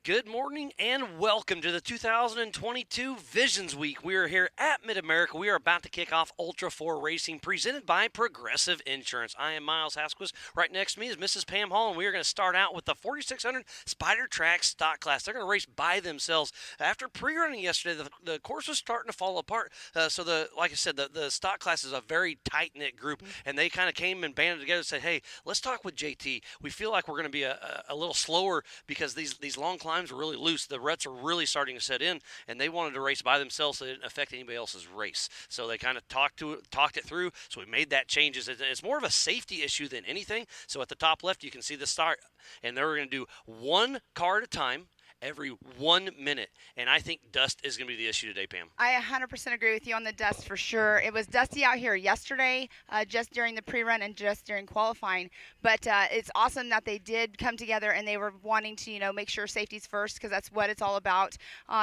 Good morning and welcome to the 2022 Visions Week. We are here at Mid-America. We are about to kick off Ultra 4 Racing presented by Progressive Insurance. I am Miles Hasquez. Right next to me is Mrs. Pam Hall, and we are going to start out with the 4600 Spider Track Stock Class. They're going to race by themselves. After pre-running yesterday, the course was starting to fall apart. Like I said, the stock class is a very tight-knit group, and they kind of came and banded together and said, hey, let's talk with JT. We feel like we're going to be a little slower because these long climbs are really loose. The ruts are really starting to set in, and they wanted to race by themselves so it didn't affect anybody else's race. So they kind of talked it through. So we made that changes. It's more of a safety issue than anything. So at the top left, you can see the start, and they're going to do one car at a time every 1 minute. And I think dust is going to be the issue today, Pam. I 100% agree with you on the dust for sure. It was dusty out here yesterday, just during the pre-run and just during qualifying. But it's awesome that they did come together and they were wanting to, make sure safety's first, because that's what it's all about,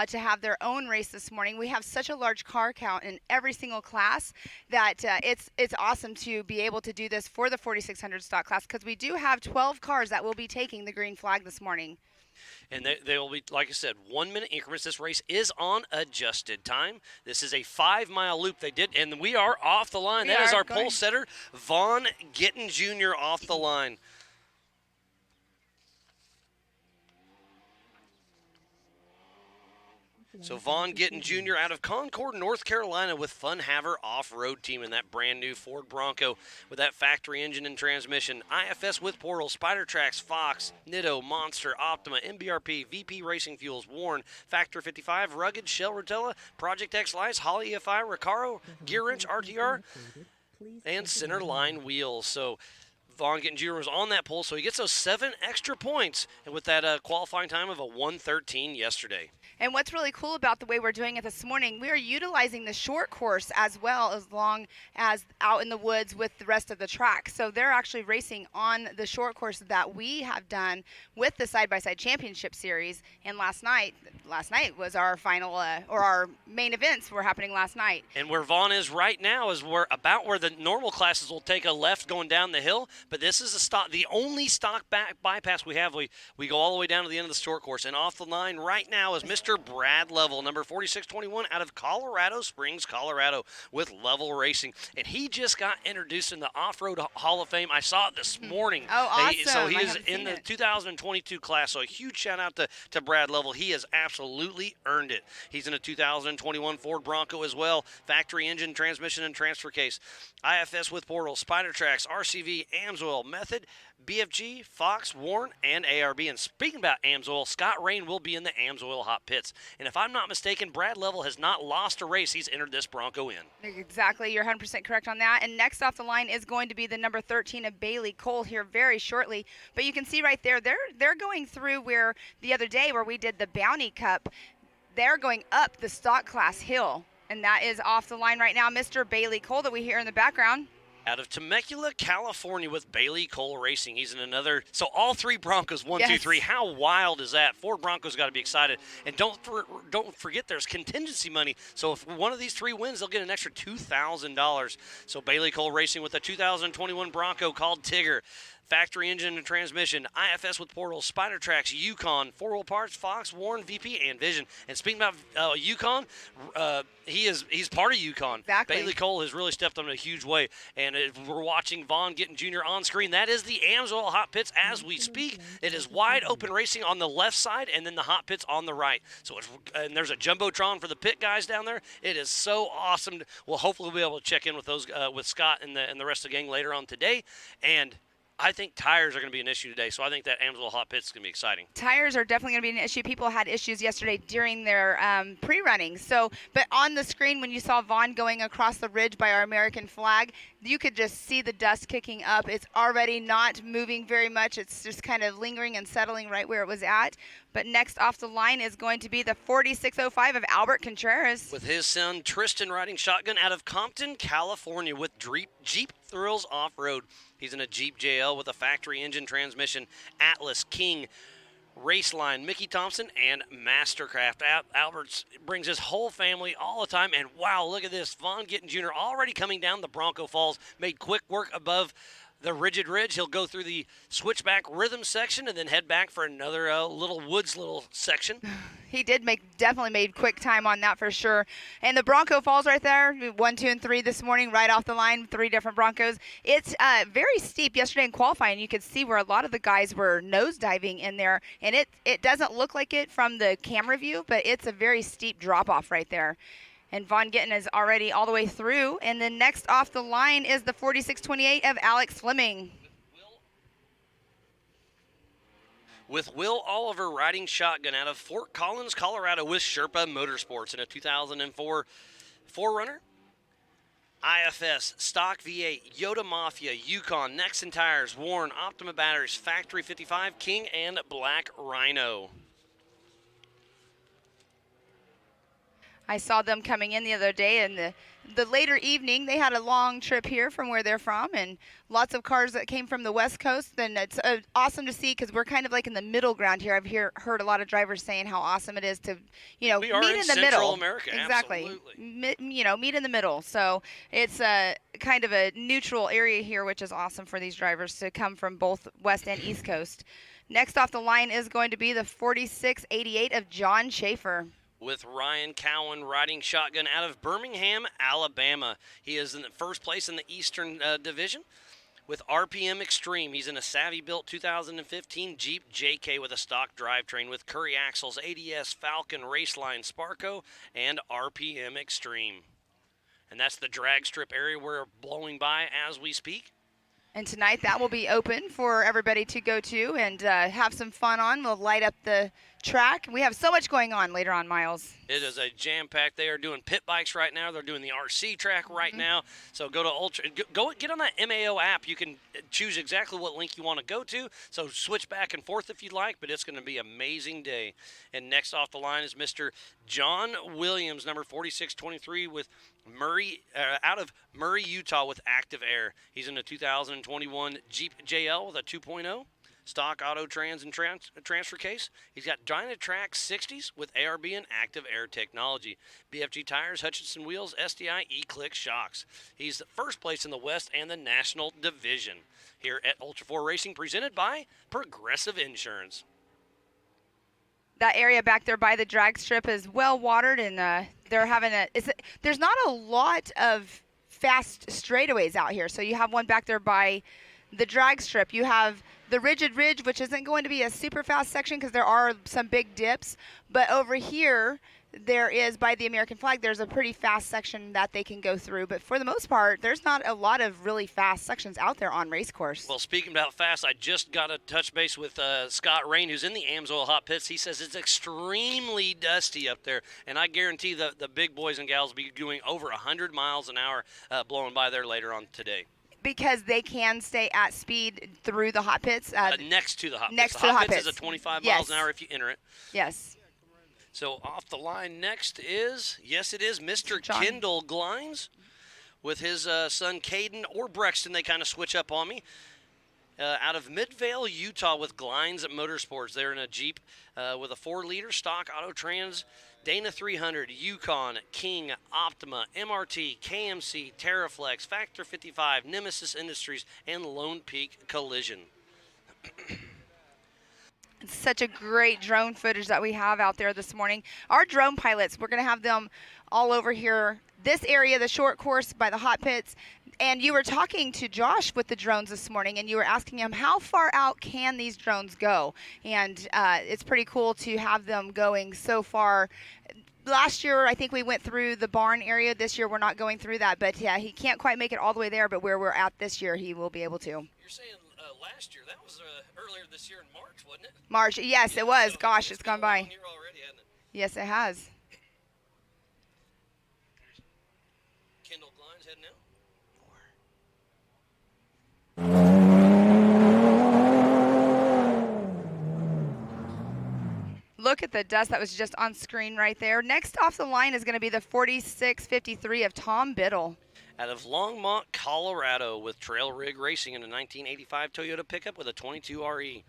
to have their own race this morning. We have such a large car count in every single class that it's awesome to be able to do this for the 4600 stock class, because we do have 12 cars that will be taking the green flag this morning. And they will be, like I said, 1 minute increments. This race is on adjusted time. This is a 5-mile loop they did, and we are off the line. That is our pole setter, Vaughn Gittin Jr. off the line. So Vaughn Gittin Jr. out of Concord, North Carolina with Fun Haver Off-Road Team in that brand new Ford Bronco with that factory engine and transmission. IFS with Portal, Spider Tracks, Fox, Nitto, Monster, Optima, MBRP, VP Racing Fuels, Warren, Factor 55, Rugged, Shell Rotella, Project X Lights, Holly EFI, Recaro, Gear Wrench, RTR, and Centerline Wheels. So Vaughn Gittin Jr. was on that pole, so he gets those 7 extra points, and with that qualifying time of a 1:13 yesterday. And what's really cool about the way we're doing it this morning, we are utilizing the short course as well, as long as out in the woods with the rest of the track. So they're actually racing on the short course that we have done with the side-by-side championship series. And last night was our final, or our main events were happening last night. And where Vaughn is right now is about where the normal classes will take a left going down the hill. But this is the only stock bypass we have. We go all the way down to the end of the short course. And off the line right now is Mr. Brad Level, number 4621 out of Colorado Springs, Colorado, with Level Racing. And he just got introduced in the Off-Road Hall of Fame. I saw it this morning. Oh, awesome. So he is in the 2022 class. So a huge shout out to Brad Level. He has absolutely earned it. He's in a 2021 Ford Bronco as well. Factory engine, transmission, and transfer case. IFS with Portal, Spider Tracks, RCV, Amsoil, Method, BFG, Fox, Warren, and ARB. And speaking about Amsoil, Scott Rain will be in the Amsoil hot pits. And if I'm not mistaken, Brad Level has not lost a race. He's entered this Bronco in. Exactly. You're 100% correct on that. And next off the line is going to be the number 13 of Bailey Cole here very shortly. But you can see right there, they're going through where the other day where we did the Bounty Cup, they're going up the stock class hill. And that is off the line right now, Mr. Bailey Cole that we hear in the background. Out of Temecula, California with Bailey Cole Racing. He's in another. So all 3 Broncos, 1, 2, 3. How wild is that? 4 Broncos got to be excited. And don't forget there's contingency money. So if one of these 3 wins, they'll get an extra $2,000. So Bailey Cole Racing with a 2021 Bronco called Tigger. Factory engine and transmission, IFS with Portal, Spider Tracks, Yukon, 4-wheel parts, Fox, Warren, VP, and Vision. And speaking about Yukon, he's part of Yukon. Exactly. Bailey Cole has really stepped up in a huge way. And if we're watching Vaughn Gittin Jr. on screen, that is the Amsoil hot pits as we speak. It is wide open racing on the left side and then the hot pits on the right. So and there's a Jumbotron for the pit guys down there. It is so awesome. We'll hopefully be able to check in with those with Scott and the rest of the gang later on today. And I think tires are going to be an issue today, so I think that Amsoil hot pits is going to be exciting. Tires are definitely going to be an issue. People had issues yesterday during their pre-running. So, but on the screen, when you saw Vaughn going across the ridge by our American flag, you could just see the dust kicking up. It's already not moving very much. It's just kind of lingering and settling right where it was at. But next off the line is going to be the 4605 of Albert Contreras. With his son Tristan riding shotgun out of Compton, California with Jeep Thrills Off-Road. He's in a Jeep JL with a factory engine transmission, Atlas, King, Raceline, Mickey Thompson, and Mastercraft. Albert brings his whole family all the time, and wow, look at this. Vaughn Gittin Jr. already coming down the Bronco Falls, made quick work above the Rigid Ridge. He'll go through the switchback rhythm section and then head back for another little section. He did definitely made quick time on that for sure. And the Bronco Falls right there, 1, 2, and 3 this morning, right off the line, 3 different Broncos. It's very steep yesterday in qualifying. You could see where a lot of the guys were nosediving in there, and it doesn't look like it from the camera view, but it's a very steep drop off right there. And Von Gittin is already all the way through. And then next off the line is the 4628 of Alex Fleming. With Will Oliver riding shotgun out of Fort Collins, Colorado with Sherpa Motorsports in a 2004 4Runner. IFS, Stock V8, Yoda Mafia, Yukon, Nexon Tires, Warren, Optima Batteries, Factory 55, King, and Black Rhino. I saw them coming in the other day, and the later evening, they had a long trip here from where they're from, and lots of cars that came from the West Coast. And it's awesome to see because we're kind of like in the middle ground here. I've heard a lot of drivers saying how awesome it is to, we are meet in the Central middle. America, exactly. absolutely. Meet in the middle. So it's a kind of a neutral area here, which is awesome for these drivers to come from both West and East Coast. Next off the line is going to be the 4688 of John Schaefer. With Ryan Cowan riding shotgun out of Birmingham, Alabama. He is in the first place in the Eastern Division. With RPM Extreme, he's in a Savvy-built 2015 Jeep JK with a stock drivetrain with Curry axles, ADS, Falcon, Raceline, Sparco, and RPM Extreme. And that's the drag strip area we're blowing by as we speak. And tonight that will be open for everybody to go to and have some fun on. We'll light up the track. We have so much going on later on, Miles. It is a jam-packed. They are doing pit bikes right now. They're doing the RC track right now. So go to go get on that MAO app. You can choose exactly what link you want to go to. So switch back and forth if you'd like, but it's going to be an amazing day. And next off the line is Mr. John Williams, number 4623 with Murray, out of Murray, Utah with Active Air. He's in a 2021 Jeep JL with a 2.0. Stock auto trans and transfer case. He's got Dynatrack 60s with ARB and Active Air technology. BFG tires, Hutchinson wheels, SDI E-Click shocks. He's first place in the West and the National Division here at Ultra 4 Racing, presented by Progressive Insurance. That area back there by the drag strip is well watered, and they're having there's not a lot of fast straightaways out here. So you have one back there by the drag strip. You have the Rigid Ridge, which isn't going to be a super fast section because there are some big dips. But over here, there is, by the American flag, there's a pretty fast section that they can go through. But for the most part, there's not a lot of really fast sections out there on race course. Well, speaking about fast, I just got a touch base with Scott Rain, who's in the Amsoil Hot Pits. He says it's extremely dusty up there, and I guarantee the big boys and gals will be doing over 100 miles an hour blowing by there later on today. Because they can stay at speed through the hot pits. Next to the hot pits. Next the to the hot pits pits. is a 25 miles an hour if you enter it. Yes. So off the line next is, yes, it is Mr. John. Kendall Glines with his son Caden or Brexton. They kind of switch up on me. Out of Midvale, Utah with Glines Motorsports. They're in a Jeep with a 4-liter stock auto trans. Dana 300, Yukon, King, Optima, MRT, KMC, Terraflex, Factor 55, Nemesis Industries, and Lone Peak Collision. It's such a great drone footage that we have out there this morning. Our drone pilots, we're going to have them all over here. This area, the short course by the hot pits. And you were talking to Josh with the drones this morning, and you were asking him how far out can these drones go? And it's pretty cool to have them going so far. Last year, I think we went through the barn area. This year, we're not going through that. But, yeah, he can't quite make it all the way there, but where we're at this year, he will be able to. You're saying last year. That was earlier this year in March, wasn't it? March. Yes, it was. So gosh, it's gone by. Already, hasn't it? Yes, it has. Kendall Glines heading out. Look at the dust that was just on screen right there. Next off the line is going to be the 4653 of Tom Biddle. Out of Longmont, Colorado with Trail Rig Racing in a 1985 Toyota pickup with a 22 RE.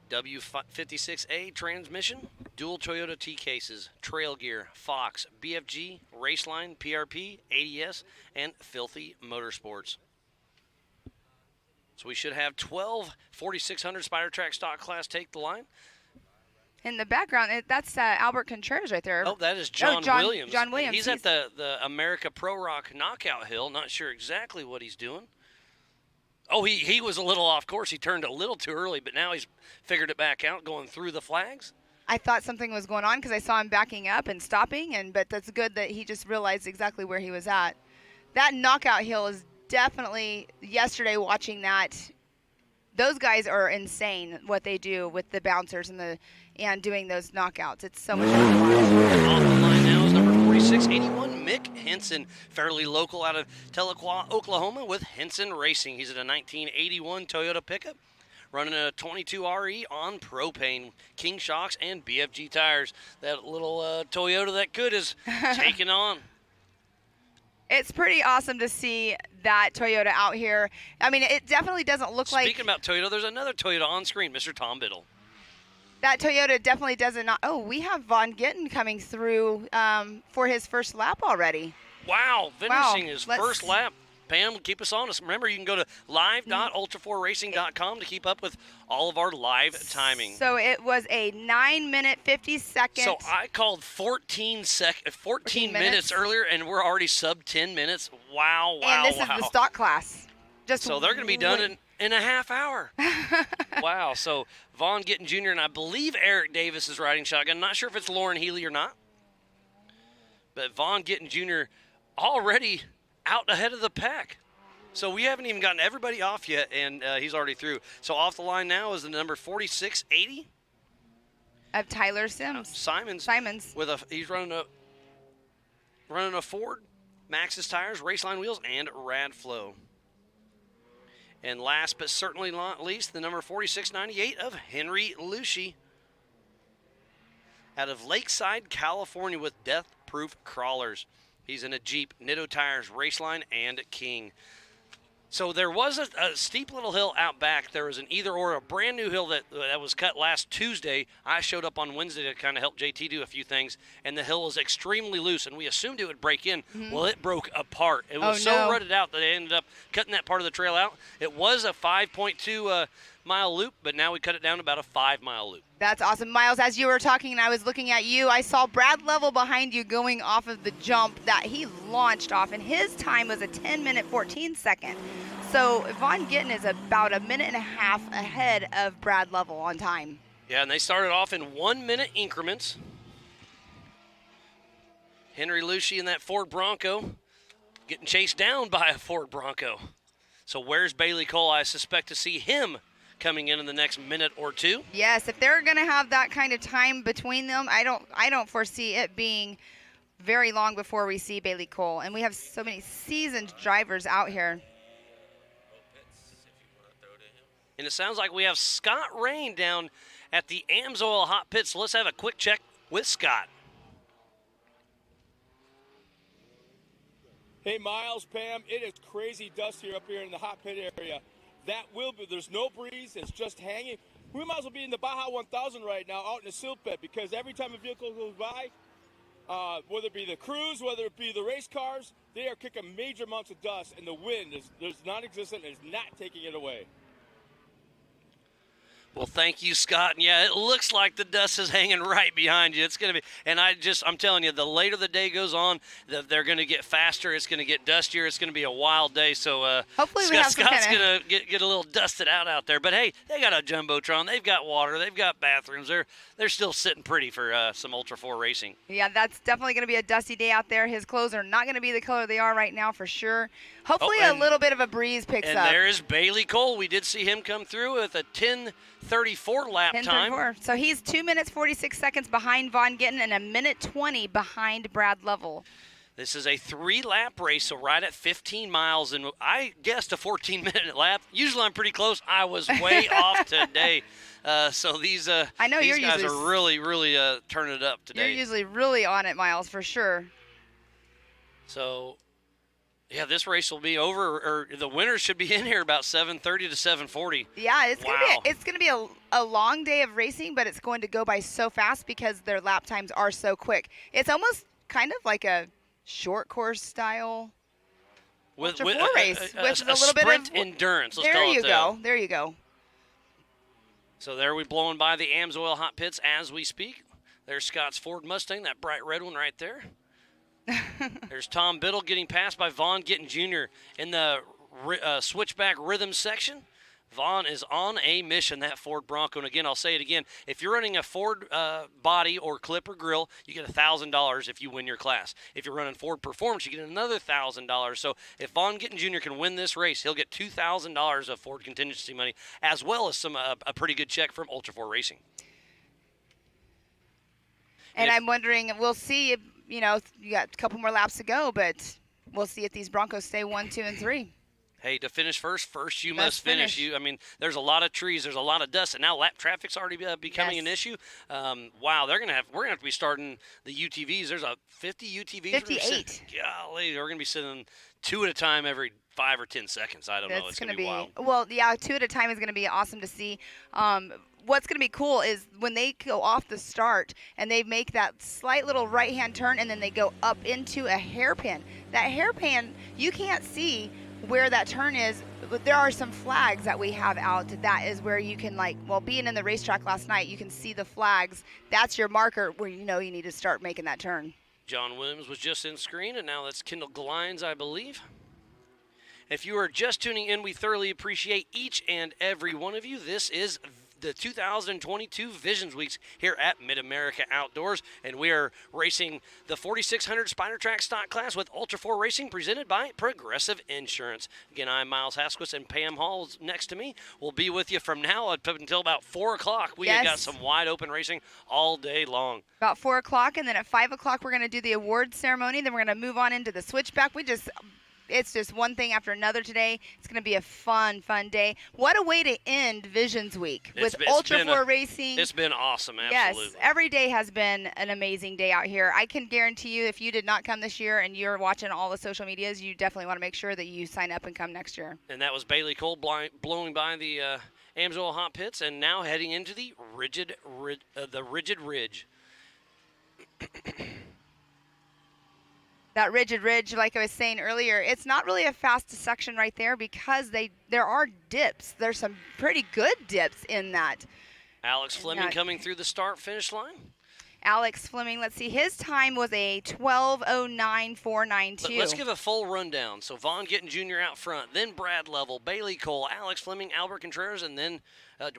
W56A transmission, dual Toyota T-cases, trail gear, Fox, BFG, Raceline, PRP, ADS, and Filthy Motorsports. So we should have 12 4600 Spider Track stock class take the line. In the background, that's Albert Contreras right there. Oh, that is John Williams. John Williams. He's at the America Pro Rock Knockout Hill. Not sure exactly what he's doing. Oh, he was a little off course. He turned a little too early, but now he's figured it back out, going through the flags. I thought something was going on because I saw him backing up and stopping, but that's good that he just realized exactly where he was at. That knockout hill is definitely, yesterday watching that, those guys are insane what they do with the bouncers and doing those knockouts. It's so much fun to watch. Off the line now is number 4681, Mick Henson, fairly local out of Tahlequah, Oklahoma, with Henson Racing. He's at a 1981 Toyota pickup, running a 22 RE on propane, King shocks, and BFG tires. That little Toyota that could is taking on. It's pretty awesome to see that Toyota out here. I mean, it definitely doesn't look like... Speaking about Toyota, there's another Toyota on screen, Mr. Tom Biddle. That Toyota definitely doesn't... Oh, we have Von Gittin coming through for his first lap already. Wow, finishing his Let's... first lap. Pam, keep us honest. Remember, you can go to live.ultra4racing.com to keep up with all of our live timing. So it was a 9-minute, 50-second. So I called 14 minutes earlier, and we're already sub 10 minutes. Wow, wow, And this is the stock class. So they're going to be done in a half hour. Wow. So Von Gittin Jr. and I believe Eric Davis is riding shotgun. Not sure if it's Lauren Healy or not. But Von Gittin Jr. already out ahead of the pack. So we haven't even gotten everybody off yet, and he's already through. So off the line now is the number 4680 of Tyler Sims. Simons. He's running a Ford, Maxxis tires, Raceline wheels, and Rad Flow. And last but certainly not least, the number 4698 of Henry Lucci out of Lakeside, California, with Death Proof crawlers. He's in a Jeep, Nitto tires, Raceline, and King. So there was a steep little hill out back. There was an either-or, a brand-new hill that was cut last Tuesday. I showed up on Wednesday to kind of help JT do a few things, and the hill was extremely loose, and we assumed it would break in. Mm-hmm. Well, it broke apart. It was so rutted out that they ended up cutting that part of the trail out. It was a 5.2 mile loop, but now we cut it down to about a 5-mile loop. That's awesome. Miles, as you were talking and I was looking at you, I saw Brad Level behind you going off of the jump that he launched off, and his time was a 10-minute, 14-second. So Von Gittin is about a minute and a half ahead of Brad Level on time. Yeah, and they started off in 1-minute increments. Henry Lucci in that Ford Bronco getting chased down by a Ford Bronco. So where's Bailey Cole? I suspect to see him coming in the next minute or two. Yes, if they're going to have that kind of time between them, I don't foresee it being very long before we see Bailey Cole. And we have so many seasoned drivers out here. And it sounds like we have Scott Rain down at the Amsoil Hot Pits. So let's have a quick check with Scott. Hey, Miles, Pam, it is crazy dust here up here in the hot pit area. There's no breeze, it's just hanging. We might as well be in the Baja 1000 right now out in the silt pit, because every time a vehicle goes by, whether it be the crews, whether it be the race cars, they are kicking major amounts of dust, and the wind is non-existent and is not taking it away. Well, thank you, Scott. And yeah, it looks like the dust is hanging right behind you. It's going to be, and I'm telling you, the later the day goes on, they're going to get faster. It's going to get dustier. It's going to be a wild day. So hopefully Scott's going to get a little dusted out there. But hey, they got a Jumbotron. They've got water. They've got bathrooms. They're still sitting pretty for some Ultra 4 racing. Yeah, that's definitely going to be a dusty day out there. His clothes are not going to be the color they are right now for sure. Hopefully a little bit of a breeze picks up. And there is Bailey Cole. We did see him come through with a 10:34 lap time. So he's 2 minutes 46 seconds behind Von Gittin and a minute 20 behind Brad Level. This is a 3-lap race, so right at 15 miles, and I guessed a 14-minute lap. Usually I'm pretty close. I was way off today. So these guys are really, really turning it up today. You're usually really on it, Miles, for sure. So, yeah, this race will be over, or the winners should be in here about 7:30 to 7:40. Yeah, it's gonna be a long day of racing, but it's going to go by so fast because their lap times are so quick. It's almost kind of like a short course style Ultra 4 race, which is a little bit sprint of endurance. Let's there call you it that. go. There you go. So there we blowing by the AMSOIL hot pits as we speak. There's Scott's Ford Mustang, that bright red one right there. There's Tom Biddle getting passed by Vaughn Gittin Jr. in the switchback rhythm section. Vaughn is on a mission, that Ford Bronco. And again, I'll say it again. If you're running a Ford body or clip or grill, you get $1,000 if you win your class. If you're running Ford Performance, you get another $1,000. So if Vaughn Gittin Jr. can win this race, he'll get $2,000 of Ford contingency money, as well as a pretty good check from Ultra 4 Racing. And I'm wondering, we'll see if, you got a couple more laps to go, but we'll see if these Broncos stay 1, 2, and 3. Hey, to finish first you must finish. There's a lot of trees, there's a lot of dust, and now lap traffic's already becoming an issue. Wow, we're gonna have to be starting the UTVs. There's 50 UTVs. 58. Golly, we're gonna be sitting 2 at a time every 5 or 10 seconds. I don't know. It's gonna be wild. Well, yeah, 2 at a time is gonna be awesome to see. What's going to be cool is when they go off the start and they make that slight little right-hand turn and then they go up into a hairpin. That hairpin, you can't see where that turn is, but there are some flags that we have out. That is where you can, being in the racetrack last night, you can see the flags. That's your marker where you know you need to start making that turn. John Williams was just in screen, and now that's Kendall Glines, I believe. If you are just tuning in, we thoroughly appreciate each and every one of you. This is the 2022 Visions Weeks here at Mid-America Outdoors, and we are racing the 4600 Spider Track stock class with Ultra 4 Racing, presented by Progressive Insurance. Again, I'm Miles Hasquis, and Pam Hall is next to me. We'll be with you from now up until about 4 o'clock. We have got some wide open racing all day long. About 4 o'clock, and then at 5 o'clock we're going to do the awards ceremony. Then we're going to move on into the switchback. It's just one thing after another today. It's going to be a fun day. What a way to end Visions Week with Ultra 4 Racing. It's been awesome, absolutely. Yes, every day has been an amazing day out here. I can guarantee you if you did not come this year and you're watching all the social medias, you definitely want to make sure that you sign up and come next year. And that was Bailey Cole blowing by the AMSOIL hot pits and now heading into the Rigid Ridge. That Rigid Ridge, like I was saying earlier, it's not really a fast section right there because there are dips. There's some pretty good dips in that. Alex Fleming coming through the start-finish line. Alex Fleming, let's see, his time was a 12:09.492. Let's give a full rundown. So Vaughn Gittin Jr. out front, then Brad Lovell, Bailey Cole, Alex Fleming, Albert Contreras, and then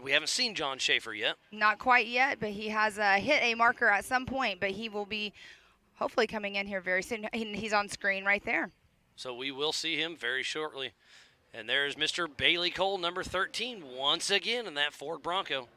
we haven't seen John Schaefer yet. Not quite yet, but he has hit a marker at some point, but he will be hopefully coming in here very soon. He's on screen right there. So we will see him very shortly. And there's Mr. Bailey Cole, number 13, once again in that Ford Bronco.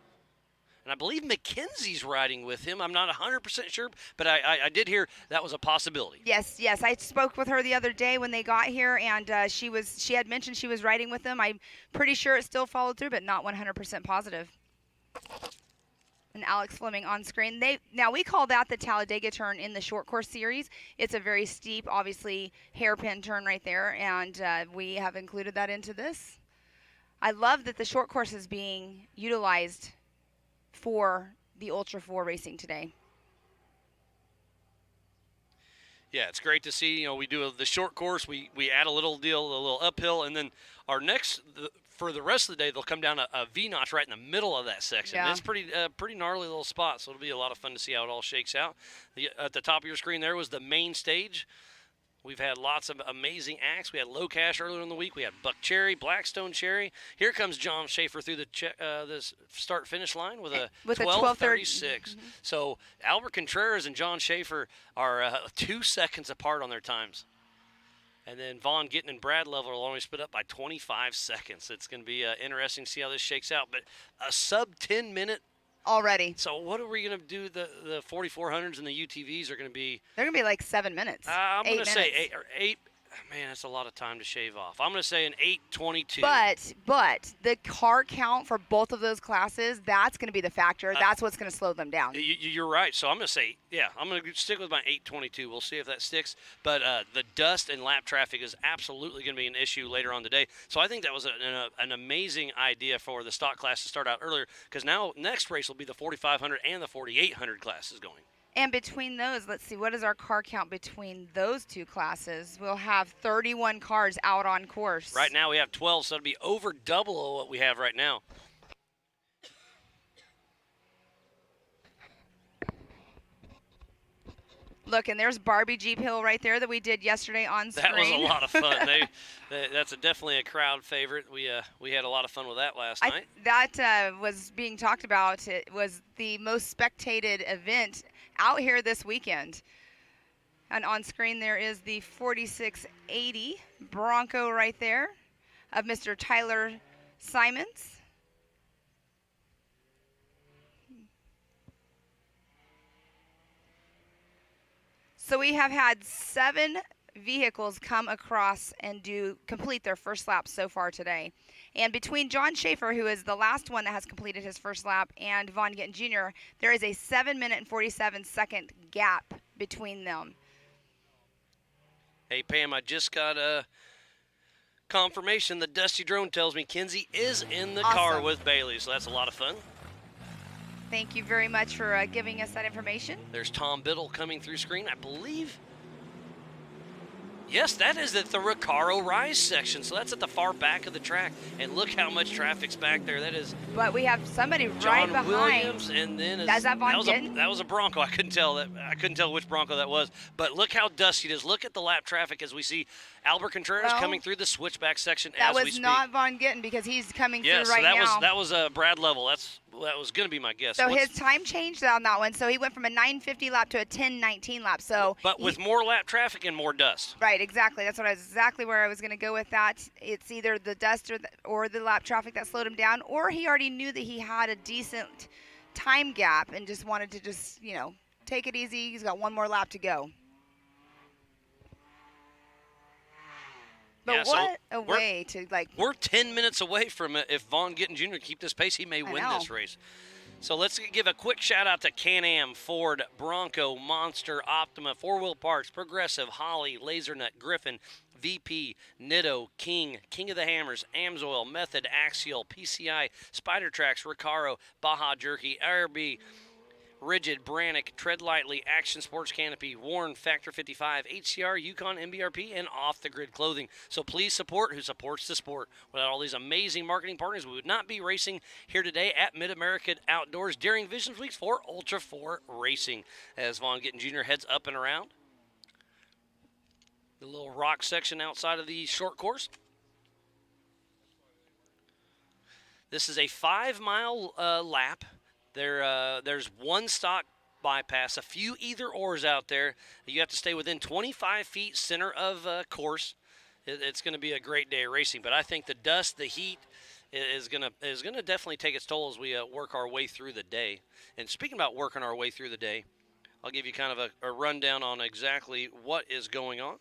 And I believe McKenzie's riding with him. I'm not 100% sure, but I did hear that was a possibility. Yes. I spoke with her the other day when they got here, and she had mentioned she was riding with them. I'm pretty sure it still followed through, but not 100% positive. And Alex Fleming on screen. Now we call that the Talladega turn in the short course series. It's a very steep, obviously hairpin turn right there, and we have included that into this. I love that the short course is being utilized for the Ultra 4 racing today. Yeah, it's great to see. We do the short course. We add a little uphill, and then our for the rest of the day, they'll come down a V-notch right in the middle of that section. Yeah. It's pretty gnarly little spot, so it'll be a lot of fun to see how it all shakes out. At the top of your screen there was the main stage. We've had lots of amazing acts. We had Low Cash earlier in the week. We had Buck Cherry, Blackstone Cherry. Here comes John Schaefer through the start-finish line with a 12:36. Mm-hmm. So Albert Contreras and John Schaefer are 2 seconds apart on their times. And then Vaughn Gittin and Brad Lovell will only split up by 25 seconds. It's going to be interesting to see how this shakes out. But a sub-10-minute already. So what are we going to do? The 4400s and the UTVs are going to be... They're going to be like 7 minutes. I'm going to say 8. Man, that's a lot of time to shave off. I'm going to say an 8:22. But the car count for both of those classes, that's going to be the factor. That's what's going to slow them down. You're right. So I'm going to say, I'm going to stick with my 8:22. We'll see if that sticks. But the dust and lap traffic is absolutely going to be an issue later on today. So I think that was an amazing idea for the stock class to start out earlier, because now next race will be the 4500 and the 4800 classes going. And between those, let's see, what is our car count between those two classes? We'll have 31 cars out on course. Right now we have 12, so it'll be over double of what we have right now. Look, and there's Barbie Jeep Hill right there that we did yesterday on screen. That was a lot of fun. That's definitely a crowd favorite. We had a lot of fun with that last night. That was being talked about. It was the most spectated event out here this weekend. And on screen there is the 4680 Bronco right there of Mr. Tyler Simons. So we have had 7 vehicles come across and complete their first lap so far today. And between John Schaefer, who is the last one that has completed his first lap, and Vaughn Gittin Jr., there is a 7-minute and 47-second gap between them. Hey, Pam, I just got a confirmation. The Dusty Drone tells me Kinsey is in the car with Bailey, so that's a lot of fun. Thank you very much for giving us that information. There's Tom Biddle coming through screen, I believe. Yes, that is at the Recaro Rise section, so that's at the far back of the track. And look how much traffic's back there. That is. But we have somebody John right behind. Williams, and then Is that Vaughn Gittin? That was a Bronco. I couldn't tell which Bronco that was. But look how dusty it is. Look at the lap traffic as we see Albert Contreras coming through the switchback section as we speak. That was not Vaughn Gittin because he's coming through right now. Yes, that was Brad Level. That was going to be my guess. So his time changed on that one. So he went from a 9:50 lap to a 10:19 lap. So, but with more lap traffic and more dust. Right, exactly. That's exactly where I was going to go with that. It's either the dust or the lap traffic that slowed him down, or he already knew that he had a decent time gap and just wanted to take it easy. He's got one more lap to go. But what a way to We're 10 minutes away from it. If Vaughn Gittin Jr. keep this pace, he may win this race. So let's give a quick shout out to Can-Am, Ford, Bronco, Monster, Optima, 4 Wheel Parts, Progressive, Holly, Lasernut, Griffin, VP, Nitto, King of the Hammers, Amsoil, Method, Axial, PCI, Spider Tracks, Recaro, Baja Jerky, IRB, Rigid, Brannick, Tread Lightly, Action Sports Canopy, Warren, Factor 55, HCR, Yukon, MBRP, and Off the Grid Clothing. So please support who supports the sport. Without all these amazing marketing partners, we would not be racing here today at Mid-America Outdoors during Visions Weeks for Ultra 4 Racing. As Vaughn Gittin Jr. heads up and around the little rock section outside of the short course. This is a 5-mile lap. There's one stock bypass, a few either-ors out there. You have to stay within 25 feet center of course. It's going to be a great day of racing, but I think the dust, the heat is going to definitely take its toll as we work our way through the day. And speaking about working our way through the day, I'll give you kind of a rundown on exactly what is going on.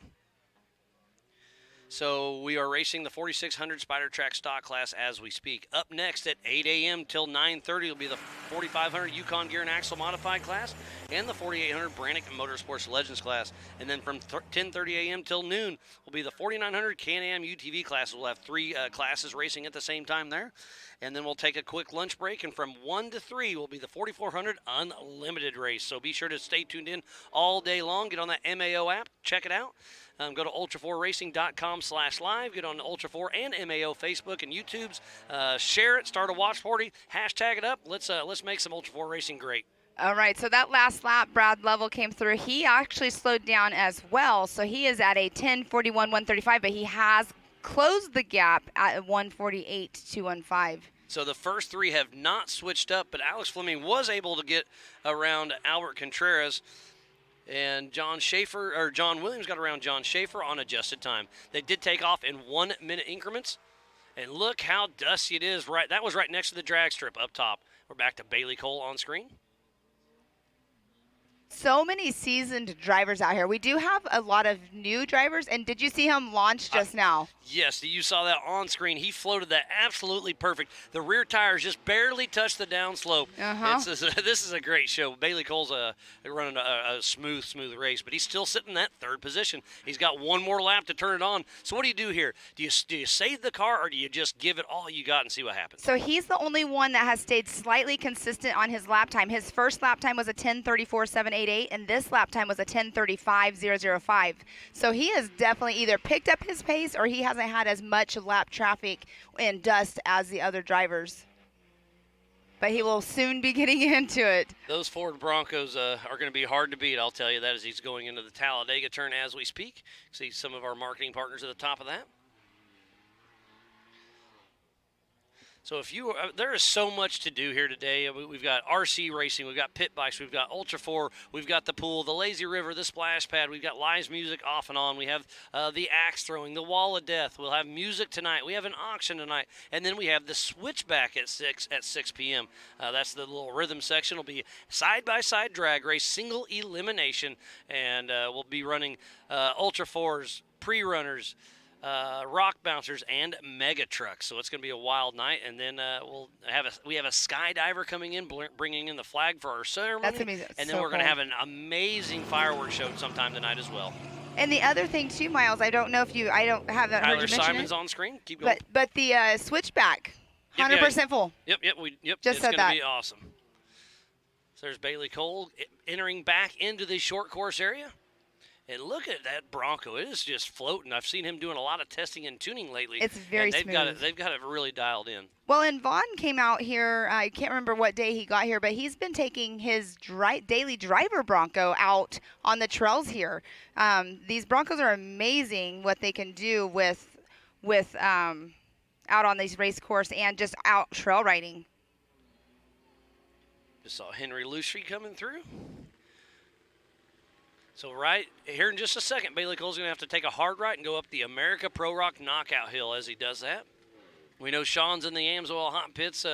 So we are racing the 4600 Spider Track stock class as we speak. Up next at 8 a.m. till 9:30 will be the 4500 Yukon Gear and Axle Modified class and the 4800 Brannick Motorsports Legends class. And then from 10:30 a.m. till noon will be the 4900 Can-Am UTV class. We'll have 3 classes racing at the same time there. And then we'll take a quick lunch break, and from 1 to 3 will be the 4400 Unlimited race. So be sure to stay tuned in all day long. Get on that MAO app. Check it out. Go to ultra4racing.com/live. Get on the Ultra 4 and MAO Facebook and YouTubes. Share it. Start a watch party. Hashtag it up. Let's make some Ultra 4 racing great. All right, so that last lap, Brad Level came through. He actually slowed down as well, so he is at a 10:41.135, but he has closed the gap at 1:48.215. So the first 3 have not switched up, but Alex Fleming was able to get around Albert Contreras. And John Williams got around John Schaefer on adjusted time. They did take off in 1-minute increments. And look how dusty it is. That was right next to the drag strip up top. We're back to Bailey Cole on screen. So many seasoned drivers out here. We do have a lot of new drivers, and did you see him launch just now? Yes, you saw that on screen. He floated that absolutely perfect. The rear tires just barely touched the downslope. This is a great show. Bailey Cole's running a smooth race, but he's still sitting in that 3rd position. He's got one more lap to turn it on. So what do you do here? Do you save the car, or do you just give it all you got and see what happens? So he's the only one that has stayed slightly consistent on his lap time. His first lap time was a 10:34.78. 10:08, and this lap time was a 10:35.005. So he has definitely either picked up his pace or he hasn't had as much lap traffic and dust as the other drivers. But he will soon be getting into it. Those Ford Broncos are going to be hard to beat, I'll tell you that, as he's going into the Talladega turn as we speak. See some of our marketing partners at the top of that. So if you there is so much to do here today. We've got RC racing, we've got pit bikes, we've got Ultra 4, we've got the pool, the lazy river, the splash pad, we've got live music off and on, we have the axe throwing, the wall of death, we'll have music tonight, we have an auction tonight, and then we have the switchback at 6 p.m. That's the little rhythm section. It'll be side-by-side drag race, single elimination, and we'll be running Ultra 4s, pre-runners, rock bouncers, and mega trucks. So it's going to be a wild night, and then we have a skydiver coming in, bringing in the flag for our ceremony. That's amazing. And then so we're going to cool. have an amazing fireworks show sometime tonight as well. And the other thing too, Miles, I don't know if you, I don't have that. Tyler heard you mention Simon's it, on screen. Keep going. but the switchback, 100% full. Yep. Just it's said going to be awesome. So there's Bailey Cole entering back into the short course area. And look at that Bronco. It is just floating. I've seen him doing a lot of testing and tuning lately. It's very they've smooth. They've got it really dialed in. Well, and Vaughn came out here, I can't remember what day he got here, but he's been taking his daily driver Bronco out on the trails here. These Broncos are amazing what they can do with out on these race course and just out trail riding. Just saw Henry Lucey coming through. So right here in just a second, Bailey Cole's going to have to take a hard right and go up the America Pro Rock Knockout Hill as he does that. We know Sean's in the AMSOIL hot pits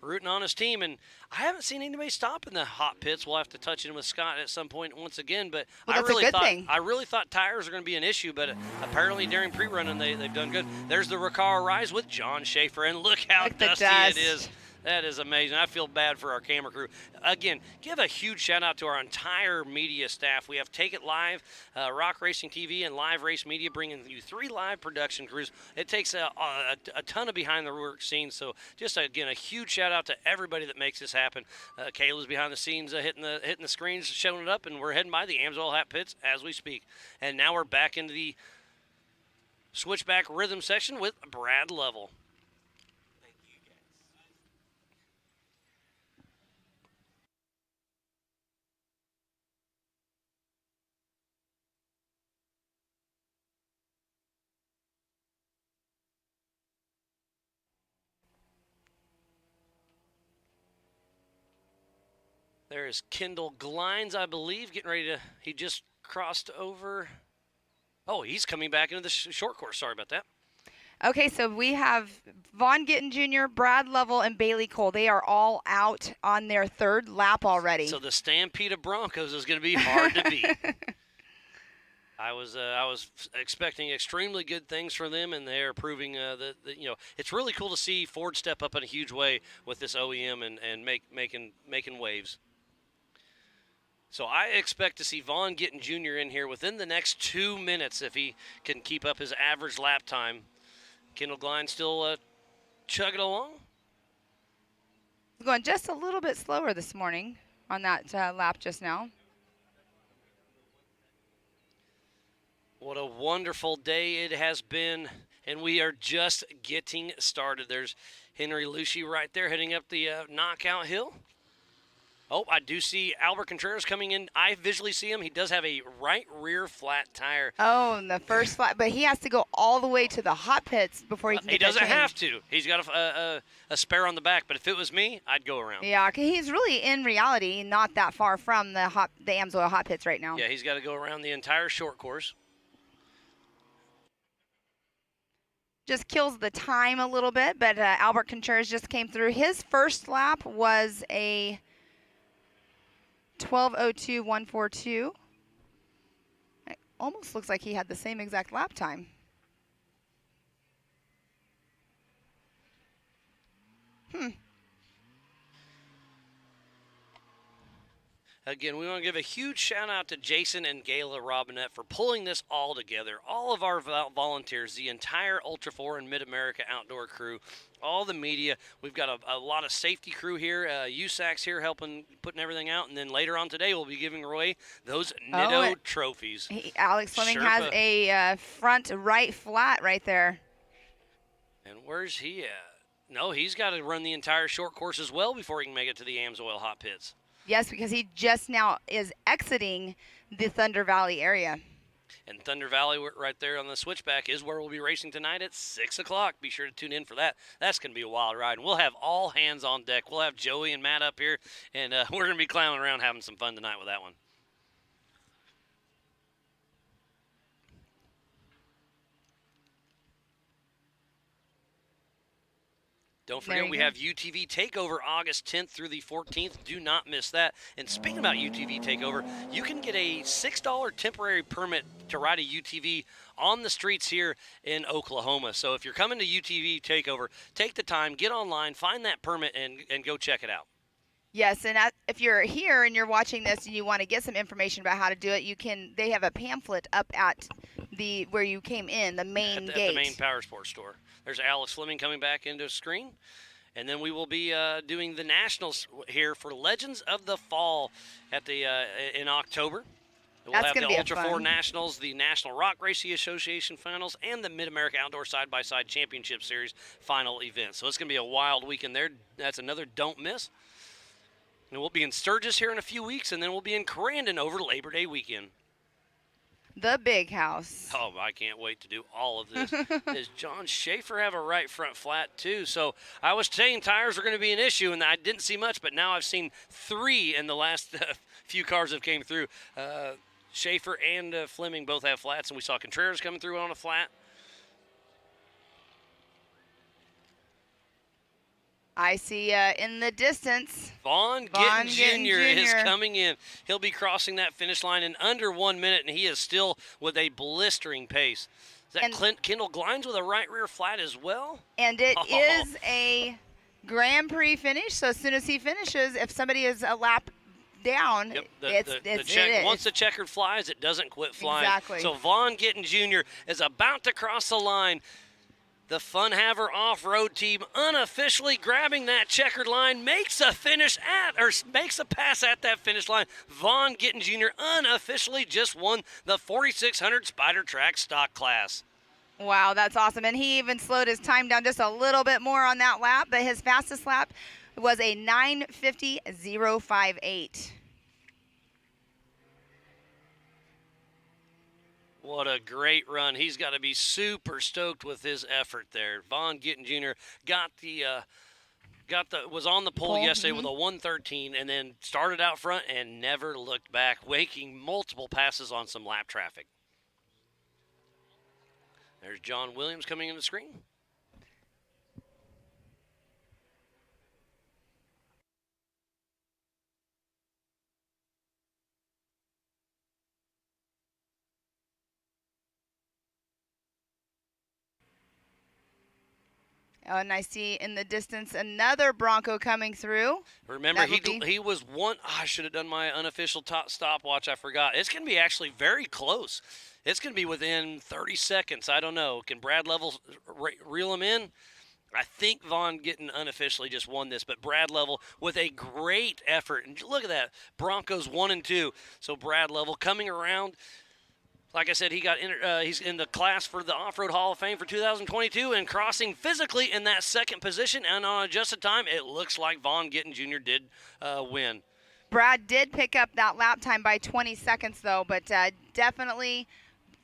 rooting on his team, and I haven't seen anybody stop in the hot pits. We'll have to touch in with Scott at some point once again, but well, that's a good thing. I really thought tires were going to be an issue, but apparently during pre-running they've done good. There's the Recaro Rise with John Schaefer, and look how dusty it is. That is amazing. I feel bad for our camera crew. Again, give a huge shout out to our entire media staff. We have Take It Live, Rock Racing TV, and Live Race Media, bringing you 3 live production crews. It takes a ton of behind the work scenes. So just again, a huge shout out to everybody that makes this happen. Kayla's behind the scenes, hitting the screens, showing it up, and we're heading by the AMSOIL Hat Pits as we speak. And now we're back into the switchback rhythm section with Brad Lovell. There is Kendall Glines, I believe, getting ready to. He just crossed over. Oh, he's coming back into the short course. Sorry about that. Okay, so we have Vaughn Gittin Jr., Brad Lovell, and Bailey Cole. They are all out on their 3rd lap already. So the stampede of Broncos is going to be hard to beat. I was expecting extremely good things from them, and they're proving that it's really cool to see Ford step up in a huge way with this OEM and making waves. So I expect to see Vaughn Gittin Jr. in here within the next 2 minutes if he can keep up his average lap time. Kendall Gline still chugging along. He's going just a little bit slower this morning on that lap just now. What a wonderful day it has been, and we are just getting started. There's Henry Lucey right there heading up the knockout hill. Oh, I do see Albert Contreras coming in. I visually see him. He does have a right rear flat tire. Oh, and the first flat, but he has to go all the way to the hot pits before he can get He doesn't that change. have to. He's got a spare on the back, but if it was me, I'd go around. Yeah, 'cause he's really, in reality, not that far from the AMSOIL hot pits right now. Yeah, he's got to go around the entire short course. Just kills the time a little bit, but Albert Contreras just came through. His first lap was a 12:02.142. It almost looks like he had the same exact lap time. Again, we want to give a huge shout out to Jason and Gayla Robinette for pulling this all together. All of our volunteers, the entire Ultra 4 and Mid-America Outdoor crew, all the media. We've got a lot of safety crew here. USAC's here helping, putting everything out. And then later on today, we'll be giving away those Nitto trophies. Alex Fleming has a front right flat right there. And where's he at? No, he's got to run the entire short course as well before he can make it to the Amsoil Hot Pits. Yes, because he just now is exiting the Thunder Valley area. And Thunder Valley, right there on the switchback, is where we'll be racing tonight at 6 o'clock. Be sure to tune in for that. That's going to be a wild ride. And we'll have all hands on deck. We'll have Joey and Matt up here, and we're going to be clowning around having some fun tonight with that one. Don't forget, we have UTV Takeover August 10th through the 14th. Do not miss that. And speaking about UTV Takeover, you can get a $6 temporary permit to ride a UTV on the streets here in Oklahoma. So if you're coming to UTV Takeover, take the time, get online, find that permit, and go check it out. Yes, and if you're here and you're watching this and you want to get some information about how to do it, you can. They have a pamphlet up at the where you came in, the main gate. At the main power sports store. There's Alex Fleming coming back into the screen. And then we will be doing the Nationals here for Legends of the Fall at the in October. We'll have the Ultra 4 Nationals, the National Rock Racing Association Finals, and the Mid-America Outdoor Side-by-Side Championship Series final event. So it's going to be a wild weekend there. That's another don't miss. And we'll be in Sturgis here in a few weeks, and then we'll be in Crandon over Labor Day weekend. The big house. Oh, I can't wait to do all of this. Does John Schaefer have a right front flat, too? So I was saying tires were going to be an issue, and I didn't see much, but now I've seen 3 in the last few cars that came through. Schaefer and Fleming both have flats, and we saw Contreras coming through on a flat. I see in the distance. Vaughn Gittin Jr. is coming in. He'll be crossing that finish line in under 1 minute, and he is still with a blistering pace. Is that Kendall Glines with a right rear flat as well? And it is a Grand Prix finish, so as soon as he finishes, if somebody is a lap down, once the checkered flies, it doesn't quit flying. Exactly. So Vaughn Gittin Jr. is about to cross the line. The Funhaver Off-Road team unofficially grabbing that checkered line, makes a pass at that finish line. Vaughn Gittin Jr. unofficially just won the 4600 Spider Track stock class. Wow, that's awesome. And he even slowed his time down just a little bit more on that lap, but his fastest lap was a 9:50.058. What a great run. He's got to be super stoked with his effort there. Vaughn Gittin Jr. was on the pole yesterday with a 1:13 and then started out front and never looked back, making multiple passes on some lap traffic. There's John Williams coming in the screen. Oh, and I see in the distance another Bronco coming through. Remember, he was one. I should have done my unofficial stopwatch. I forgot. It's going to be actually very close. It's going to be within 30 seconds. I don't know. Can Brad Level reel him in? I think Vaughn Gittin unofficially just won this, but Brad Level with a great effort. And look at that. Broncos 1 and 2. So Brad Level coming around. Like I said, he's in the class for the Off-Road Hall of Fame for 2022 and crossing physically in that second position. And on adjusted time, it looks like Vaughn Gittin Jr. did win. Brad did pick up that lap time by 20 seconds, though, but definitely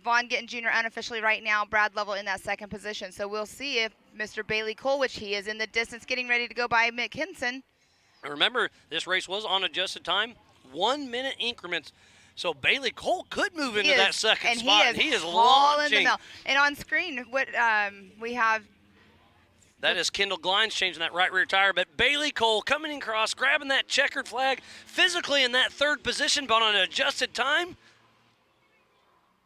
Vaughn Gittin Jr. unofficially right now, Brad Level in that second position. So we'll see if Mr. Bailey Cole, which he is in the distance getting ready to go by Mick Hinson. Remember, this race was on adjusted time, 1 minute increments. So Bailey Cole could move into that second spot. He is launching. And on screen, what we have. That is Kendall Glines changing that right rear tire. But Bailey Cole coming in cross, grabbing that checkered flag, physically in that third position, but on an adjusted time.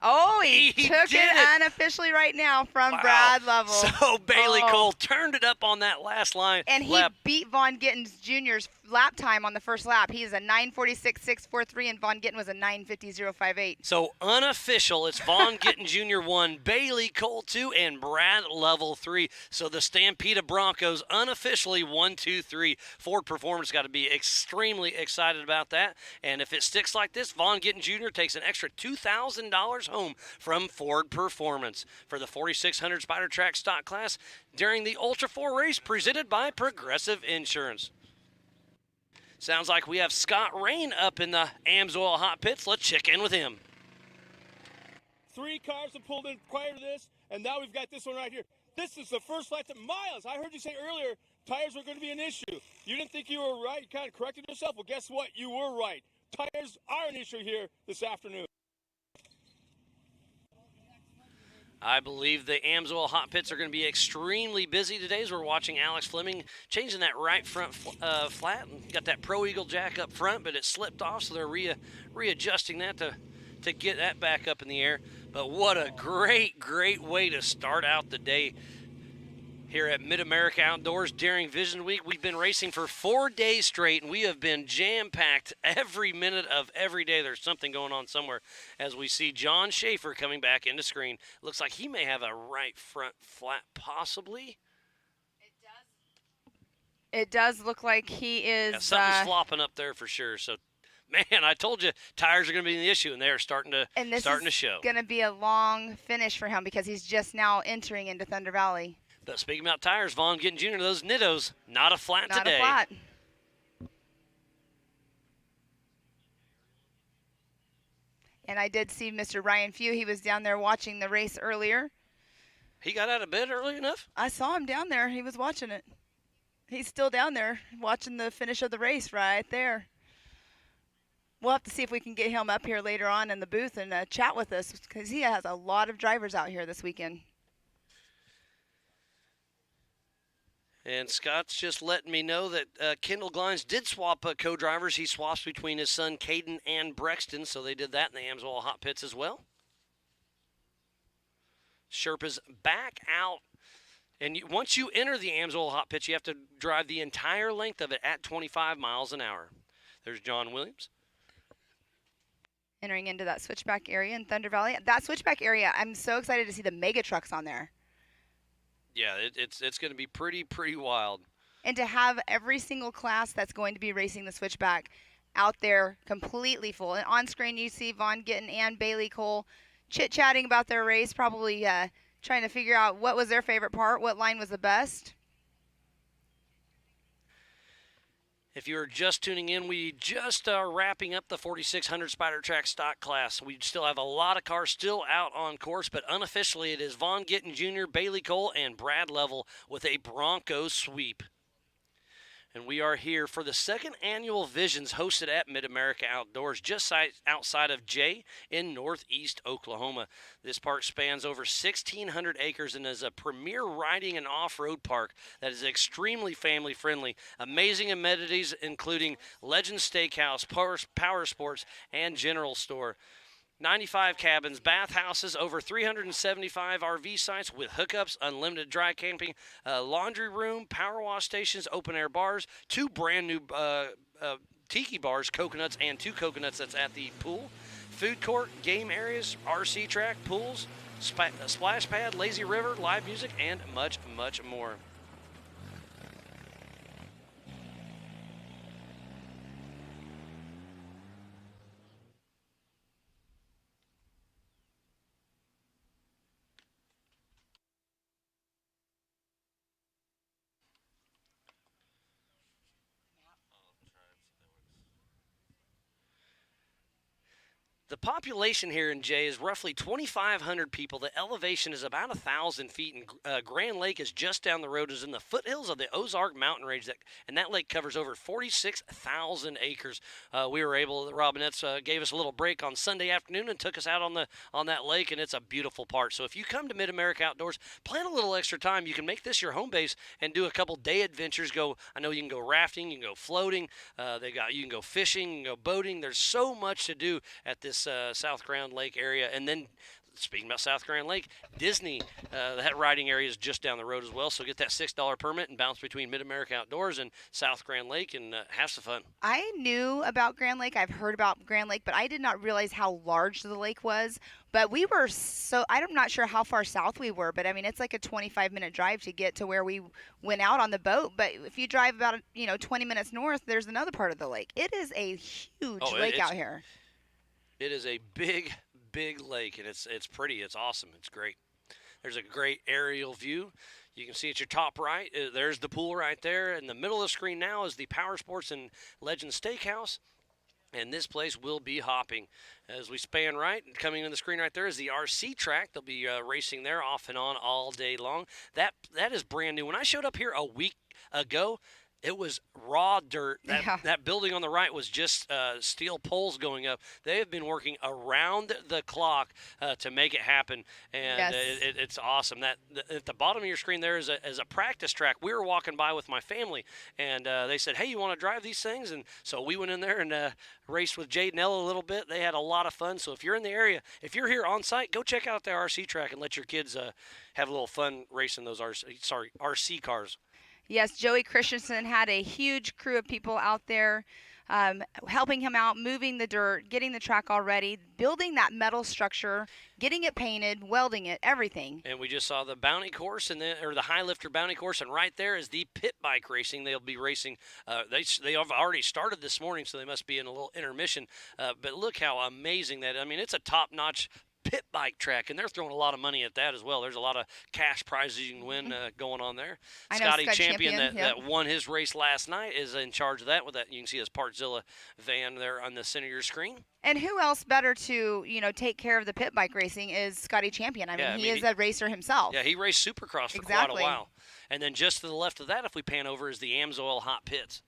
Oh, he took did it it. unofficially right now from Wow. Brad Lovell. So Bailey Oh. Cole turned it up on that last line. And he lap. beat Vaughn Gittens Jr.'s lap time on the first lap. He's a 9:46.643, and Vaughn Gittin was a 9:50.058. So unofficial, it's Vaughn Gittin Jr. 1, Bailey Cole 2, and Brad Lovell 3. So the Stampede Broncos unofficially 1, 2, 3. Ford Performance got to be extremely excited about that. And if it sticks like this, Vaughn Gittin Jr. takes an extra $2,000 home from Ford Performance for the 4600 Spider Track stock class during the Ultra 4 race presented by Progressive Insurance. Sounds like we have Scott Rain up in the Amsoil hot pits. Let's check in with him. 3 cars have pulled in prior to this, and now we've got this one right here. This is the first lap. Miles, I heard you say earlier tires were going to be an issue. You didn't think you were right. You kind of corrected yourself. Well, guess what? You were right. Tires are an issue here this afternoon. I believe the Amsoil hot pits are going to be extremely busy today as we're watching Alex Fleming changing that right front flat. And got that Pro Eagle jack up front, but it slipped off, so they're readjusting that to get that back up in the air. But what a great way to start out the day here at Mid-America Outdoors during Vision Week. We've been racing for 4 days straight, and we have been jam-packed every minute of every day. There's something going on somewhere as we see John Schaefer coming back into screen. Looks like he may have a right front flat, possibly. It does look like he is. Yeah, something's flopping up there for sure. So, man, I told you tires are going to be the issue, and they're starting to show. Going to be a long finish for him because he's just now entering into Thunder Valley. But speaking about tires, Vaughn Gittin Jr., those Nittos, not a flat Not today. a flat. And I did see Mr. Ryan Few. He was down there watching the race earlier. He got out of bed early enough? I saw him down there. He was watching it. He's still down there watching the finish of the race right there. We'll have to see if we can get him up here later on in the booth and chat with us because he has a lot of drivers out here this weekend. And Scott's just letting me know that Kendall Glines did swap co-drivers. He swaps between his son Caden and Brexton, so they did that in the Amsoil hot pits as well. Sherpa's back out. And once you enter the Amsoil hot pits, you have to drive the entire length of it at 25 miles an hour. There's John Williams. Entering into that switchback area in Thunder Valley. That switchback area, I'm so excited to see the mega trucks on there. Yeah, it's going to be pretty wild. And to have every single class that's going to be racing the switchback out there completely full. And on screen you see Vaughn Gittin and Bailey Cole chit-chatting about their race, probably trying to figure out what was their favorite part, what line was the best. If you are just tuning in, we just are wrapping up the 4600 Spider Track stock class. We still have a lot of cars still out on course, but unofficially it is Vaughn Gittin Jr., Bailey Cole, and Brad Lovell with a Bronco sweep. And we are here for the second annual Visions hosted at Mid-America Outdoors, just outside of Jay in northeast Oklahoma. This park spans over 1,600 acres and is a premier riding and off-road park that is extremely family-friendly. Amazing amenities including Legend Steakhouse, Power Sports, and General Store. 95 cabins, bathhouses, over 375 RV sites with hookups, unlimited dry camping, laundry room, power wash stations, open-air bars, 2 brand-new tiki bars, coconuts, and 2 coconuts that's at the pool, food court, game areas, RC track, pools, splash pad, lazy river, live music, and much more. The population here in Jay is roughly 2,500 people. The elevation is about 1,000 feet, and Grand Lake is just down the road. Is in the foothills of the Ozark Mountain Range, and that lake covers over 46,000 acres. We were able, the Robinettes gave us a little break on Sunday afternoon and took us out on that lake, and it's a beautiful part. So if you come to Mid-America Outdoors, plan a little extra time. You can make this your home base and do a couple day adventures. I know you can go rafting, you can go floating. You can go fishing, you can go boating. There's so much to do at this this South Grand Lake area. And then, speaking about South Grand Lake, Disney, that riding area is just down the road as well. So get that $6 permit and bounce between Mid-America Outdoors and South Grand Lake and have some fun. I knew about Grand Lake. I've heard about Grand Lake, but I did not realize how large the lake was. But we were I'm not sure how far south we were, but I mean, it's like a 25-minute drive to get to where we went out on the boat. But if you drive about, 20 minutes north, there's another part of the lake. It is a huge lake out here. It is a big, big lake, and it's pretty. It's awesome. It's great. There's a great aerial view. You can see at your top right, there's the pool right there. In the middle of the screen now is the Power Sports and Legend Steakhouse. And this place will be hopping. As we span right, coming in the screen right there is the RC track. They'll be racing there off and on all day long. That is brand new. When I showed up here a week ago, it was raw dirt. That building on the right was just steel poles going up. They have been working around the clock to make it happen, and it's awesome. At the bottom of your screen there is a practice track. We were walking by with my family, and they said, "Hey, you want to drive these things?" And so we went in there and raced with Jade and Ella a little bit. They had a lot of fun. So if you're in the area, if you're here on site, go check out the RC track and let your kids have a little fun racing those RC cars. Yes, Joey Christensen had a huge crew of people out there helping him out, moving the dirt, getting the track all ready, building that metal structure, getting it painted, welding it, everything. And we just saw the bounty course or the high lifter bounty course, and right there is the pit bike racing. They'll be racing. They have already started this morning, so they must be in a little intermission. But look how amazing that! I mean, it's a top-notch pit bike track, and they're throwing a lot of money at that as well. There's a lot of cash prizes you can win going on there. Scotty Champion that won his race last night is in charge of that. With that, you can see his Partzilla van there on the center of your screen. And who else better to take care of the pit bike racing is Scotty Champion. I mean, he is a racer himself. Yeah, he raced Supercross for quite a while. And then just to the left of that, if we pan over, is the Amsoil Hot Pits,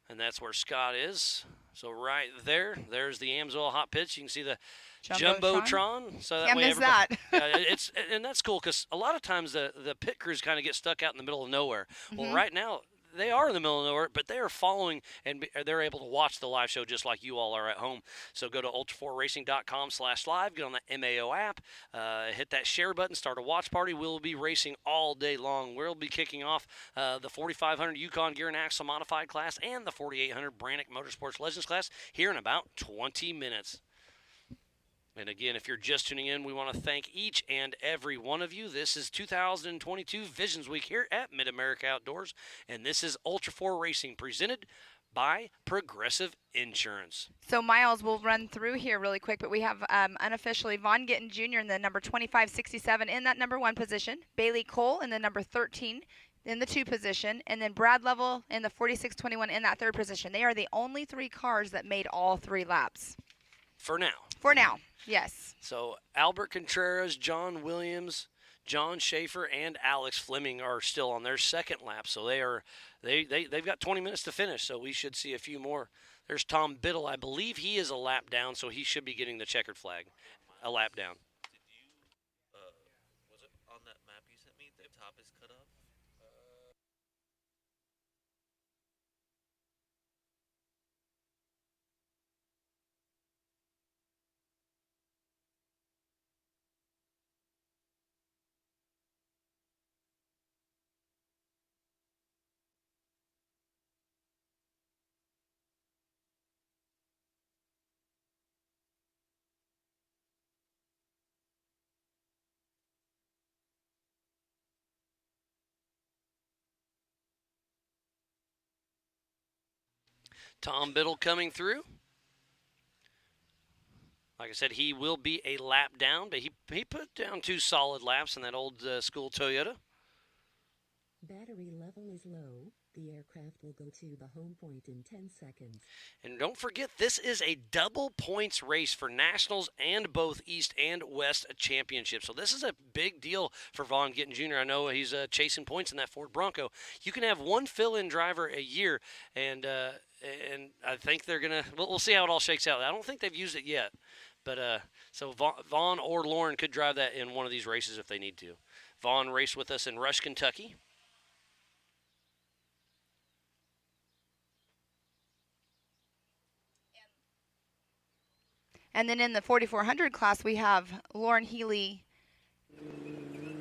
and that's where Scott is. So right there's the Amsoil Hot Pits. You can see the Jumbotron. So that way miss that. And that's cool because a lot of times the pit crews kind of get stuck out in the middle of nowhere. Mm-hmm. Well, right now they are in the middle of nowhere, but they are following and they're able to watch the live show just like you all are at home. So go to ultra4racing.com/live, get on the MAO app, hit that share button, start a watch party. We'll be racing all day long. We'll be kicking off the 4500 Yukon Gear and Axle Modified class and the 4800 Brannick Motorsports Legends class here in about 20 minutes. And again, if you're just tuning in, we want to thank each and every one of you. This is 2022 Visions Week here at Mid-America Outdoors, and this is Ultra 4 Racing presented by Progressive Insurance. So, Miles, we'll run through here really quick, but we have unofficially Vaughn Gittin Jr. in the number 2567 in that number 1 position, Bailey Cole in the number 13 in the 2 position, and then Brad Lovell in the 4621 in that 3rd position. They are the only 3 cars that made all 3 laps. For now. For now, yes. So Albert Contreras, John Williams, John Schaefer, and Alex Fleming are still on their 2nd lap. So they've got 20 minutes to finish. So we should see a few more. There's Tom Biddle. I believe he is a lap down, so he should be getting the checkered flag. A lap down. Did you, was it on that map you sent me? The top is cut off? Tom Biddle coming through. Like I said, he will be a lap down, but he put down 2 solid laps in that old school Toyota. Battery level is low. The aircraft will go to the home point in 10 seconds. And don't forget, this is a double points race for Nationals and both East and West championships. So this is a big deal for Vaughn Gittin Jr. I know he's chasing points in that Ford Bronco. You can have one fill-in driver a year, and I think they're going to – we'll see how it all shakes out. I don't think they've used it yet. But so Vaughn or Lauren could drive that in one of these races if they need to. Vaughn raced with us in Rush, Kentucky. And then in the 4400 class, we have Lauren Healy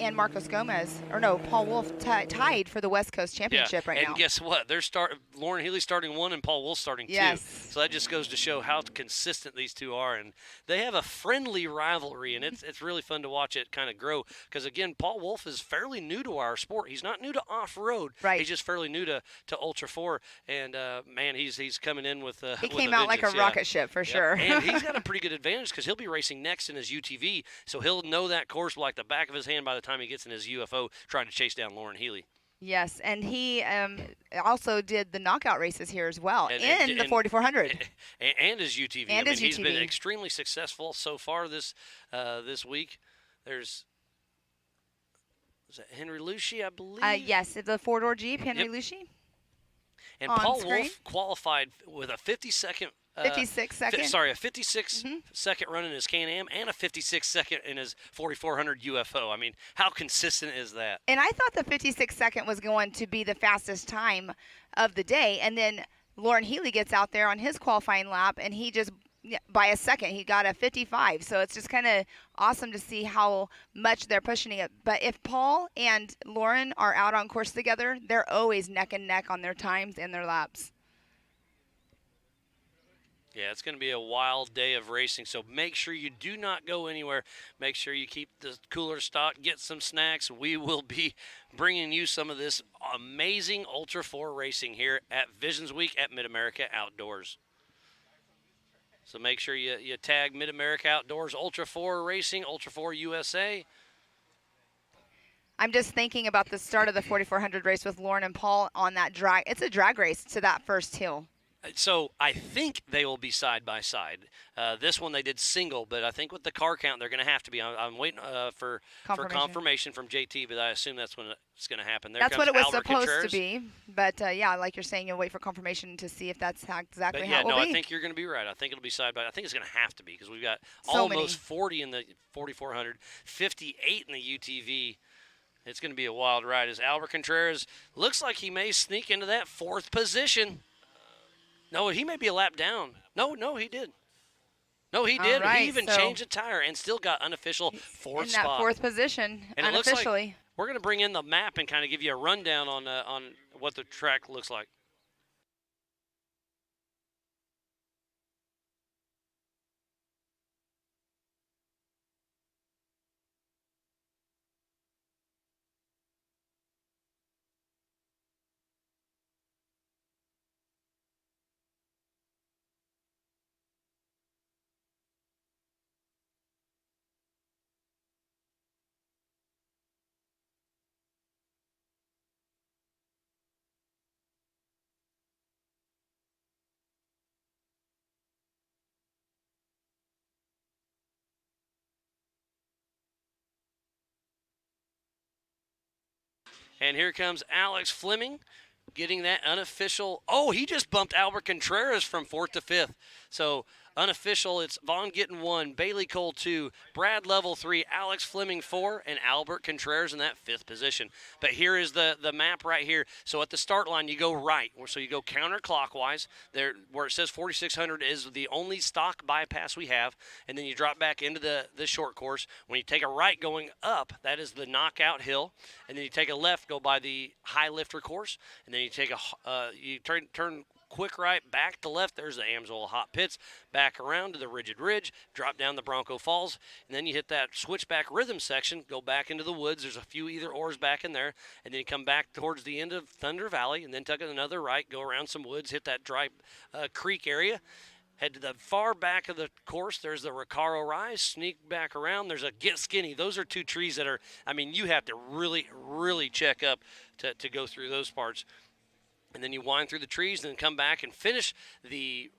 and Marcos Gomez, or no, Paul Wolf tied for the West Coast Championship right and now. guess what? Lauren Healy starting 1 and Paul Wolf starting 2. Yes. So that just goes to show how consistent these two are, and they have a friendly rivalry, and it's really fun to watch it kind of grow. Because again, Paul Wolf is fairly new to our sport. He's not new to off-road. Right. He's just fairly new to Ultra 4, and man, he's coming in with He with came out like a vengeance, yeah. rocket ship for sure. And he's got a pretty good advantage because he'll be racing next in his UTV, so he'll know that course like the back of his hand by the time he gets in his UFO trying to chase down Lauren Healy. Yes, and he also did the knockout races here as well And- in the and- 4400. And his UTV. And his He's been UTV. extremely successful so far this week. There's is that Henry Lucci, I believe. Yes, the four-door Jeep, Henry Yep. Lucci. And on Paul screen. Wolf qualified with a 50-second. 56 second. Sorry, a 56-second run in his Can-Am and a 56-second in his 4400 UFO. I mean, how consistent is that? And I thought the 56 second was going to be the fastest time of the day. And then Lauren Healy gets out there on his qualifying lap, and he just, by a second, he got a 55. So it's just kind of awesome to see how much they're pushing it. But if Paul and Lauren are out on course together, they're always neck and neck on their times and their laps. Yeah, it's going to be a wild day of racing, so make sure you do not go anywhere. Make sure you keep the cooler stocked, get some snacks. We will be bringing you some of this amazing Ultra 4 racing here at Visions Week at Mid-America Outdoors. So make sure you tag Mid-America Outdoors Ultra 4 Racing, Ultra 4 USA. I'm just thinking about the start of the 4400 race with Lauren and Paul on that drag. It's a drag race to that first hill. So I think they will be side by side. This one they did single, but I think with the car count they're going to have to be. I'm waiting for confirmation from JT, but I assume that's when it's going to happen. There That's comes what it was Albert supposed Contreras. to be. But yeah, like you're saying, you'll wait for confirmation to see if that's exactly But how yeah, it will no, be. I think you're going to be right. I think it'll be side by. I think it's going to have to be because we've got So almost many. 40 in the 4400, 58 in the UTV. It's going to be a wild ride. As Albert Contreras looks like he may sneak into that 4th position. No, he may be a lap down. No, he did. No, he did. right, He even so- changed the tire and still got unofficial 4th in that spot. 4th position, And it looks like unofficially. we're going to bring in the map and kind of give you a rundown on what the track looks like. And here comes Alex Fleming getting that unofficial. Oh, he just bumped Albert Contreras from 4th to 5th. So unofficial, it's Vaughn Gittin 1, Bailey Cole 2, Brad Level 3, Alex Fleming 4, and Albert Contreras in that 5th position. But here is the map right here. So at the start line, you go right. So you go counterclockwise. There, where it says 4600 is the only stock bypass we have. And then you drop back into the short course. When you take a right going up, that is the knockout hill. And then you take a left, go by the high lifter course. And then you take you turn quick right, back to left. There's the Amsoil Hot Pits. Back around to the Rigid Ridge, drop down the Bronco Falls, and then you hit that switchback rhythm section, go back into the woods. There's a few either ors back in there, and then you come back towards the end of Thunder Valley, and then take another right, go around some woods, hit that dry creek area. Head to the far back of the course. There's the Recaro Rise. Sneak back around. There's a Get Skinny. Those are two trees that are, I mean, you have to really, really check up to go through those parts. And then you wind through the trees and then come back and finish the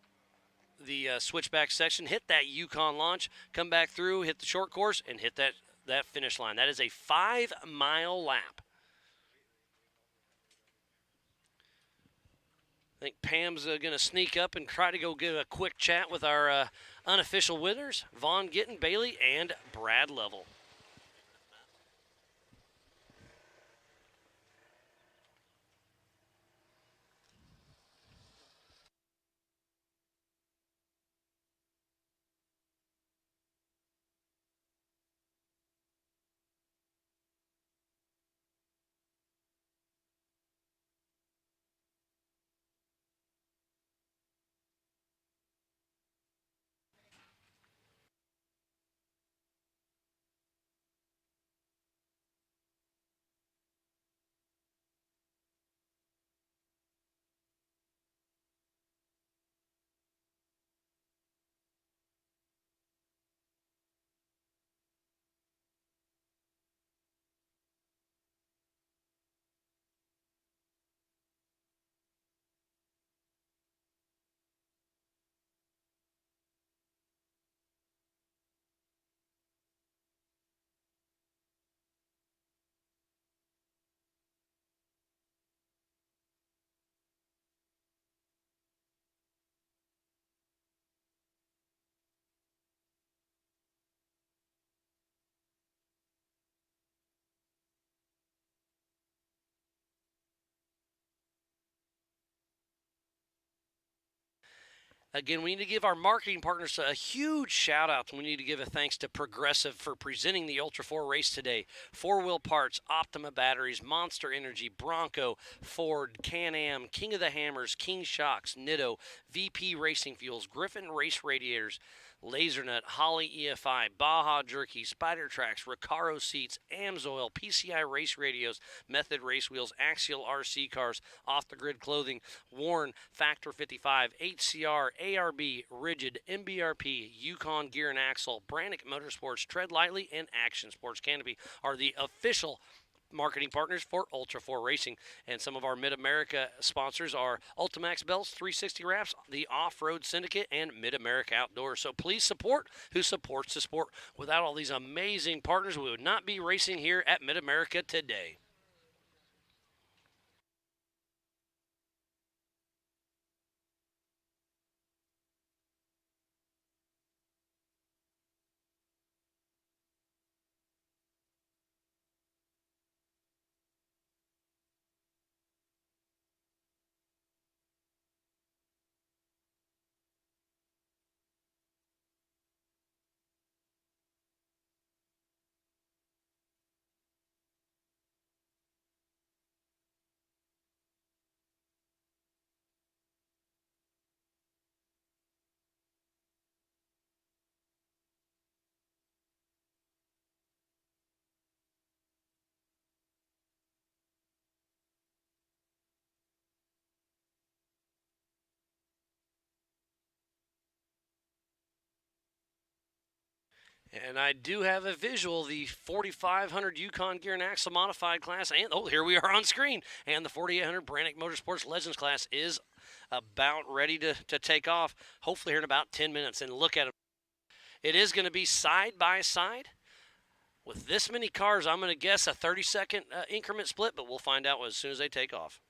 switchback section, hit that Yukon launch, come back through, hit the short course, and hit that finish line. That is a 5-mile lap. I think Pam's going to sneak up and try to go get a quick chat with our unofficial winners, Vaughn Gittin, Bailey, and Brad Level. Again, we need to give our marketing partners a huge shout out. We need to give a thanks to Progressive for presenting the Ultra 4 race today. Four Wheel Parts, Optima Batteries, Monster Energy, Bronco, Ford, Can-Am, King of the Hammers, King Shocks, Nitto, VP Racing Fuels, Griffin Race Radiators, LaserNut, Holly EFI, Baja Jerky, Spider Tracks, Recaro Seats, Amsoil, PCI Race Radios, Method Race Wheels, Axial RC Cars, Off the Grid Clothing, Warren, Factor 55, HCR, ARB, Rigid, MBRP, Yukon Gear and Axle, Brannick Motorsports, Tread Lightly, and Action Sports Canopy are the official marketing partners for Ultra 4 Racing. And some of our Mid-America sponsors are Ultimax Belts, 360 Wraps, the Off-Road Syndicate, and Mid-America Outdoors. So please support who supports the sport. Without all these amazing partners, we would not be racing here at Mid-America today. And I do have a visual, the 4500 Yukon Gear and Axle Modified class, and oh, here we are on screen. And the 4800 Brannick Motorsports Legends class is about ready to take off, hopefully here in about 10 minutes. And look at it. It is going to be side by side. With this many cars, I'm going to guess a 30-second increment split, but we'll find out as soon as they take off.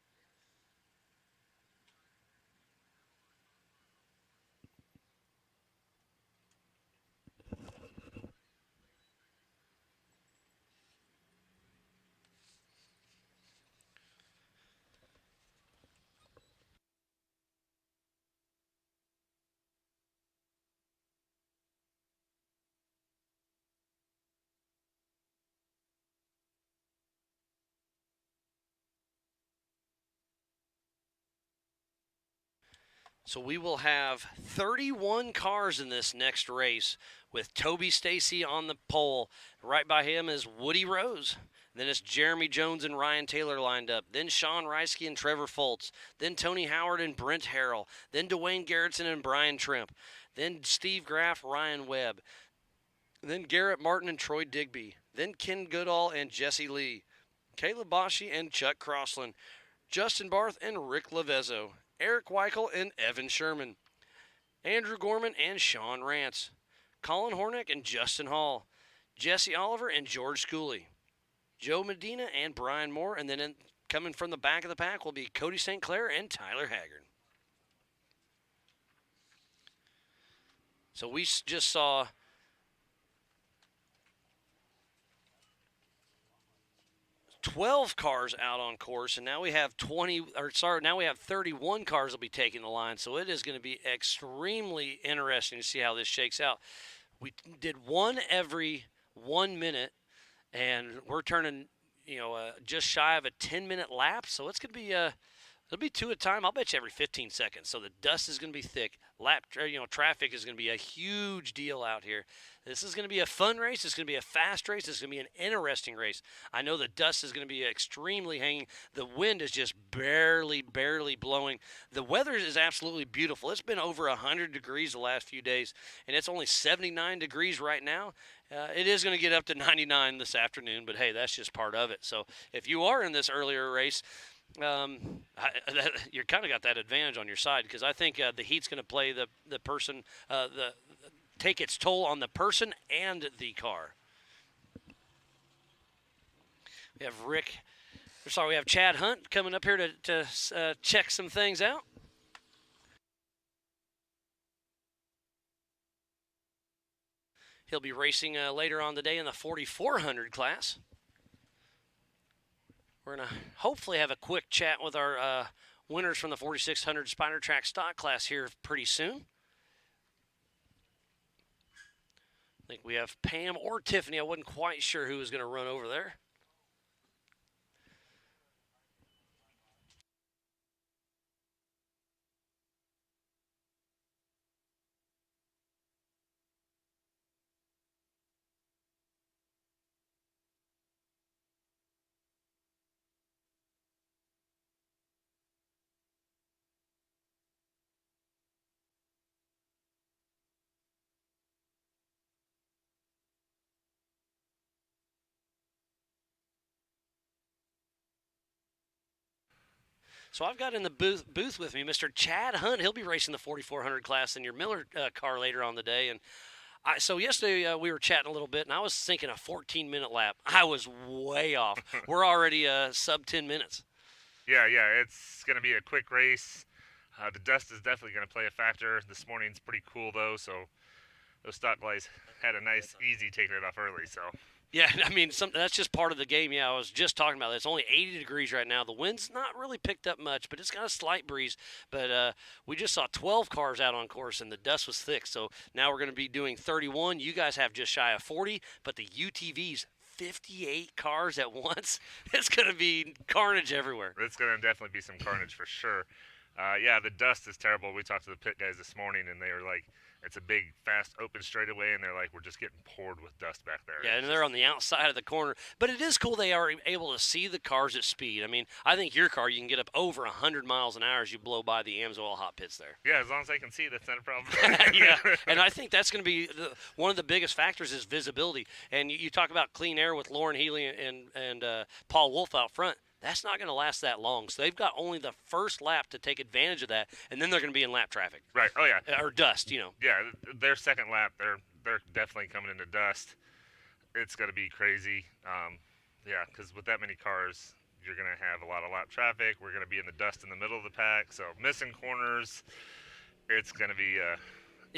So we will have 31 cars in this next race with Toby Stacy on the pole. Right by him is Woody Rose. Then it's Jeremy Jones and Ryan Taylor lined up. Then Sean Reisky and Trevor Foltz. Then Tony Howard and Brent Harrell. Then Dwayne Garrettson and Brian Trimp. Then Steve Graff, Ryan Webb. Then Garrett Martin and Troy Digby. Then Ken Goodall and Jesse Lee. Caleb Boschi and Chuck Crossland. Justin Barth and Rick Lavezzo. Eric Weichel and Evan Sherman. Andrew Gorman and Sean Rance. Colin Hornick and Justin Hall. Jesse Oliver and George Schooley. Joe Medina and Brian Moore. And then coming from the back of the pack will be Cody St. Clair and Tyler Haggard. So we just saw 12 cars out on course, and now we have 31 cars will be taking the line. So it is going to be extremely interesting to see how this shakes out. We did one every 1 minute, and we're turning, just shy of a 10-minute lap. So it's going to be it'll be two at a time. I'll bet you every 15 seconds. So the dust is going to be thick. Traffic is going to be a huge deal out here. This is going to be a fun race. It's going to be a fast race. It's going to be an interesting race. I know the dust is going to be extremely hanging. The wind is just barely blowing. The weather is absolutely beautiful. It's been over 100 degrees the last few days, and it's only 79 degrees right now. It is going to get up to 99 this afternoon, but hey, that's just part of it. So if you are in this earlier race, you're kind of got that advantage on your side, because I think the heat's going to play the person take its toll on the person and the car. We have Chad Hunt coming up here to check some things out. He'll be racing later on today in the 4400 class. We're going to hopefully have a quick chat with our winners from the 4600 Spider Track stock class here pretty soon. I think we have Pam or Tiffany. I wasn't quite sure who was going to run over there. So I've got in the booth with me Mr. Chad Hunt. He'll be racing the 4400 class in your Miller car later on the day. And so yesterday we were chatting a little bit, and I was thinking a 14-minute lap. I was way off. We're already sub 10 minutes. Yeah, it's going to be a quick race. The dust is definitely going to play a factor. This morning's pretty cool, though, so those stock guys had a nice, easy taking it off early, so. Yeah, I mean, that's just part of the game. Yeah, I was just talking about that. It's only 80 degrees right now. The wind's not really picked up much, but it's got a slight breeze. But we just saw 12 cars out on course, and the dust was thick. So now we're going to be doing 31. You guys have just shy of 40, but the UTV's 58 cars at once. It's going to be carnage everywhere. It's going to definitely be some carnage for sure. Yeah, the dust is terrible. We talked to the pit guys this morning, and they were like, it's a big, fast, open straightaway, and they're like, we're just getting poured with dust back there. Yeah, and they're on the outside of the corner. But it is cool they are able to see the cars at speed. I mean, I think your car, you can get up over 100 miles an hour as you blow by the Amsoil hot pits there. Yeah, as long as I can see, that's not a problem. Yeah, and I think that's going to be one of the biggest factors is visibility. And you talk about clean air with Lauren Healy and Paul Wolf out front. That's not going to last that long. So they've got only the first lap to take advantage of that, and then they're going to be in lap traffic. Right. Oh, yeah. Or dust, you know. Yeah, their second lap, they're definitely coming into dust. It's going to be crazy. Yeah, because with that many cars, you're going to have a lot of lap traffic. We're going to be in the dust in the middle of the pack, so missing corners. It's going to be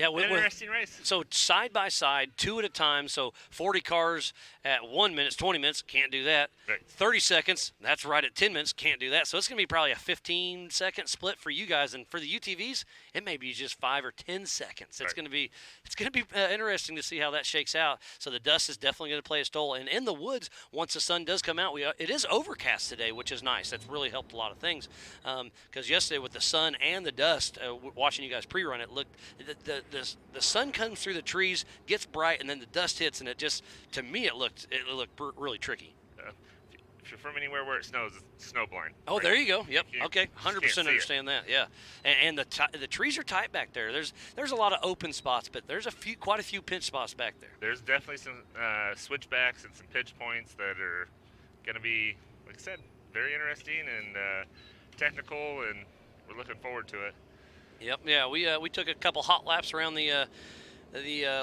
an interesting race. So side by side, two at a time. So 40 cars at 1 minute, 20 minutes, can't do that. Right. 30 seconds, that's right at 10 minutes, can't do that. So it's going to be probably a 15-second split for you guys, and for the UTVs, it may be just 5 or 10 seconds. It's going to be interesting to see how that shakes out. So the dust is definitely going to play a toll. And in the woods, once the sun does come out, it is overcast today, which is nice. That's really helped a lot of things. Because yesterday with the sun and the dust, watching you guys pre-run, it looked the sun comes through the trees, gets bright, and then the dust hits, and it just, to me, it looked really tricky. If you're from anywhere where it snows, it's snow blind. Oh, right? There you go. Yep. You Okay. just 100% can't understand that. Yeah. And the trees are tight back there. There's a lot of open spots, but there's quite a few pinch spots back there. There's definitely some switchbacks and some pitch points that are going to be, like I said, very interesting and technical, and we're looking forward to it. Yep. Yeah. We took a couple hot laps around the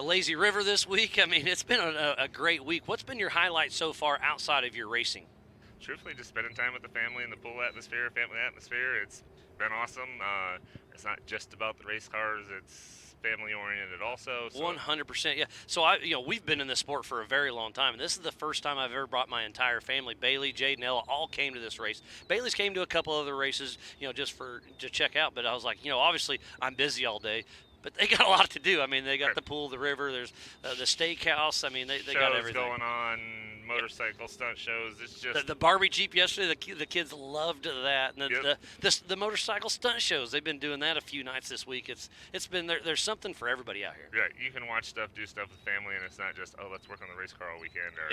lazy river this week. I mean, it's been a great week. What's been your highlight so far outside of your racing? Truthfully, just spending time with the family in the pool atmosphere, family atmosphere. It's been awesome. It's not just about the race cars. It's family oriented also. So. 100%. Yeah. So we've been in this sport for a very long time, and this is the first time I've ever brought my entire family. Bailey, Jade, and Ella all came to this race. Bailey's came to a couple other races, just to check out. But I was like, obviously I'm busy all day. But they got a lot to do. I mean, they got the pool, the river. There's the steakhouse. I mean, they got everything going on. Motorcycle stunt shows. It's just the Barbie Jeep yesterday. The kids loved that, and the motorcycle stunt shows. They've been doing that a few nights this week. It's been there's something for everybody out here. Right. You can watch stuff, do stuff with family, and it's not just let's work on the race car all weekend or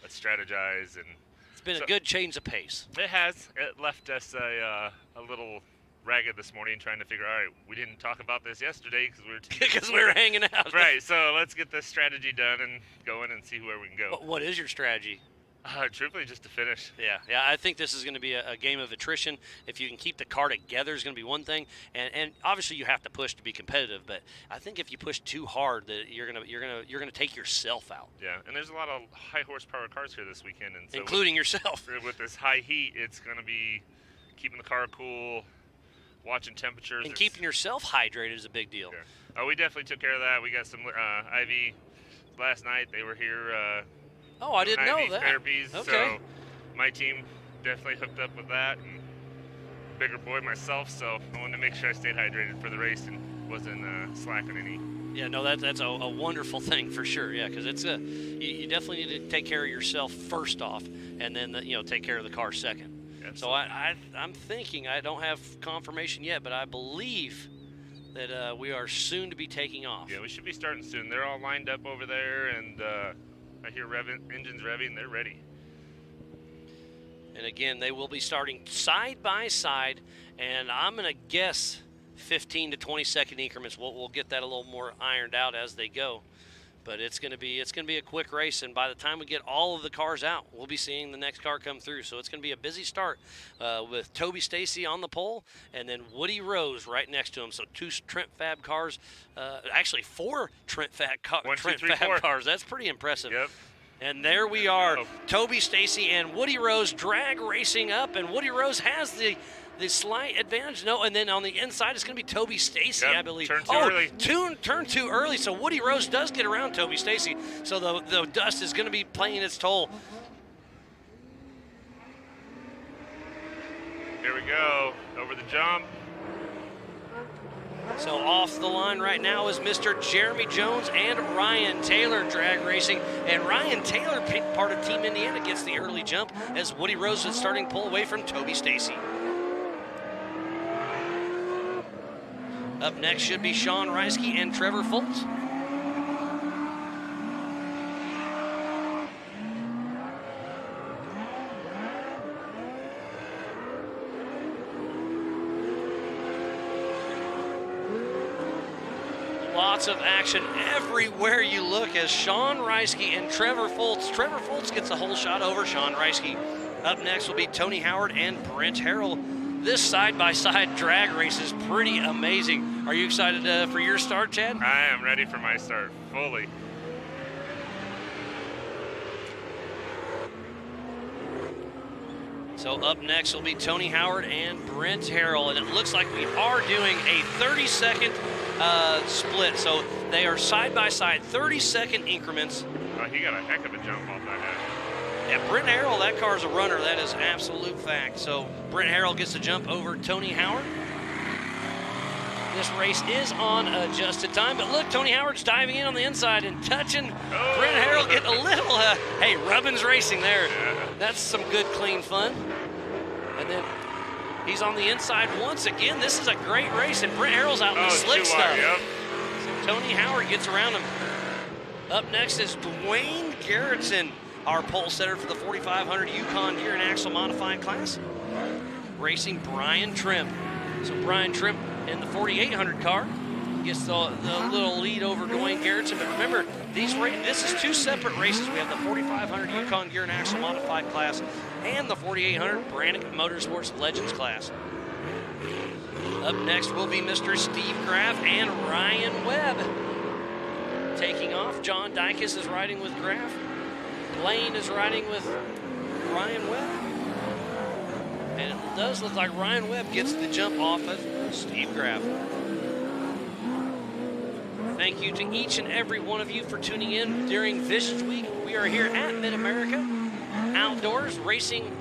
let's strategize. And it's been a good change of pace. It has. It left us a little ragged this morning trying to figure, all right, we didn't talk about this yesterday because we were hanging out. Right, so let's get this strategy done and go in and see where we can go. What is your strategy? Truthfully, just to finish. Yeah, I think this is going to be a game of attrition. If you can keep the car together, is going to be one thing, and obviously you have to push to be competitive. But I think if you push too hard, that you're gonna take yourself out. Yeah, and there's a lot of high horsepower cars here this weekend, and so including yourself. With this high heat, it's going to be keeping the car cool, watching temperatures. And keeping yourself hydrated is a big deal. Yeah. We definitely took care of that. We got some IV last night. They were here. I didn't know IV that. Therapies. Okay. So my team definitely hooked up with that. And bigger boy myself, so I wanted to make sure I stayed hydrated for the race and wasn't slacking any. Yeah, no, that's a wonderful thing for sure. Yeah, because it's you definitely need to take care of yourself first off, and then take care of the car second. Absolutely. So I'm thinking, I don't have confirmation yet, but I believe that we are soon to be taking off. Yeah, we should be starting soon. They're all lined up over there, and I hear engines revving. They're ready. And again, they will be starting side by side, and I'm going to guess 15 to 20 second increments. We'll get that a little more ironed out as they go. But it's going to be a quick race, and by the time we get all of the cars out, we'll be seeing the next car come through. So it's going to be a busy start with Toby Stacy on the pole, and then Woody Rose right next to him. So 2 Trent Fab cars, actually 4 Trent Fab, cars. That's pretty impressive. Yep. And there we are, Toby Stacy and Woody Rose drag racing up, and Woody Rose has the slight advantage. No, and then on the inside, it's going to be Toby Stacy, Yep, I believe. turn too early. Turn too early, so Woody Rose does get around Toby Stacy. So the dust is going to be playing its toll. Here we go, over the jump. So off the line right now is Mr. Jeremy Jones and Ryan Taylor drag racing. And Ryan Taylor, part of Team Indiana, gets the early jump as Woody Rose is starting to pull away from Toby Stacy. Up next should be Sean Reisky and Trevor Foltz. Lots of action everywhere you look as Sean Reisky and Trevor Foltz. Trevor Foltz gets a whole shot over Sean Reisky. Up next will be Tony Howard and Brent Harrell. This side-by-side drag race is pretty amazing. Are you excited for your start, Chad? I am ready for my start, fully. So up next will be Tony Howard and Brent Harrell, and it looks like we are doing a 30-second split. So they are side-by-side, 30-second increments. Oh, he got a heck of a jump off that head. Yeah, Brent Harrell, that car's a runner. That is absolute fact. So Brent Harrell gets to jump over Tony Howard. This race is on adjusted time, but look, Tony Howard's diving in on the inside and touching. Oh. Brent Harrell getting a little, hey, Rubbins racing there. Yeah. That's some good, clean fun. And then he's on the inside once again. This is a great race, and Brent Harrell's out in the slick too stuff. wide, yep. So Tony Howard gets around him. Up next is Dwayne Garrettson, our pole setter for the 4500 Yukon gear and axle modified class, racing Brian Trimp. So Brian Trimp in the 4800 car gets the little lead over Dwayne Garrettson. But remember, this is 2 separate races. We have the 4500 Yukon gear and axle modified class and the 4800 Brannick Motorsports Legends class. Up next will be Mr. Steve Graff and Ryan Webb. Taking off, John Dykes is riding with Graff. Lane is riding with Ryan Webb. And it does look like Ryan Webb gets the jump off of Steve Graff. Thank you to each and every one of you for tuning in during Visions Week. We are here at Mid-America Outdoors racing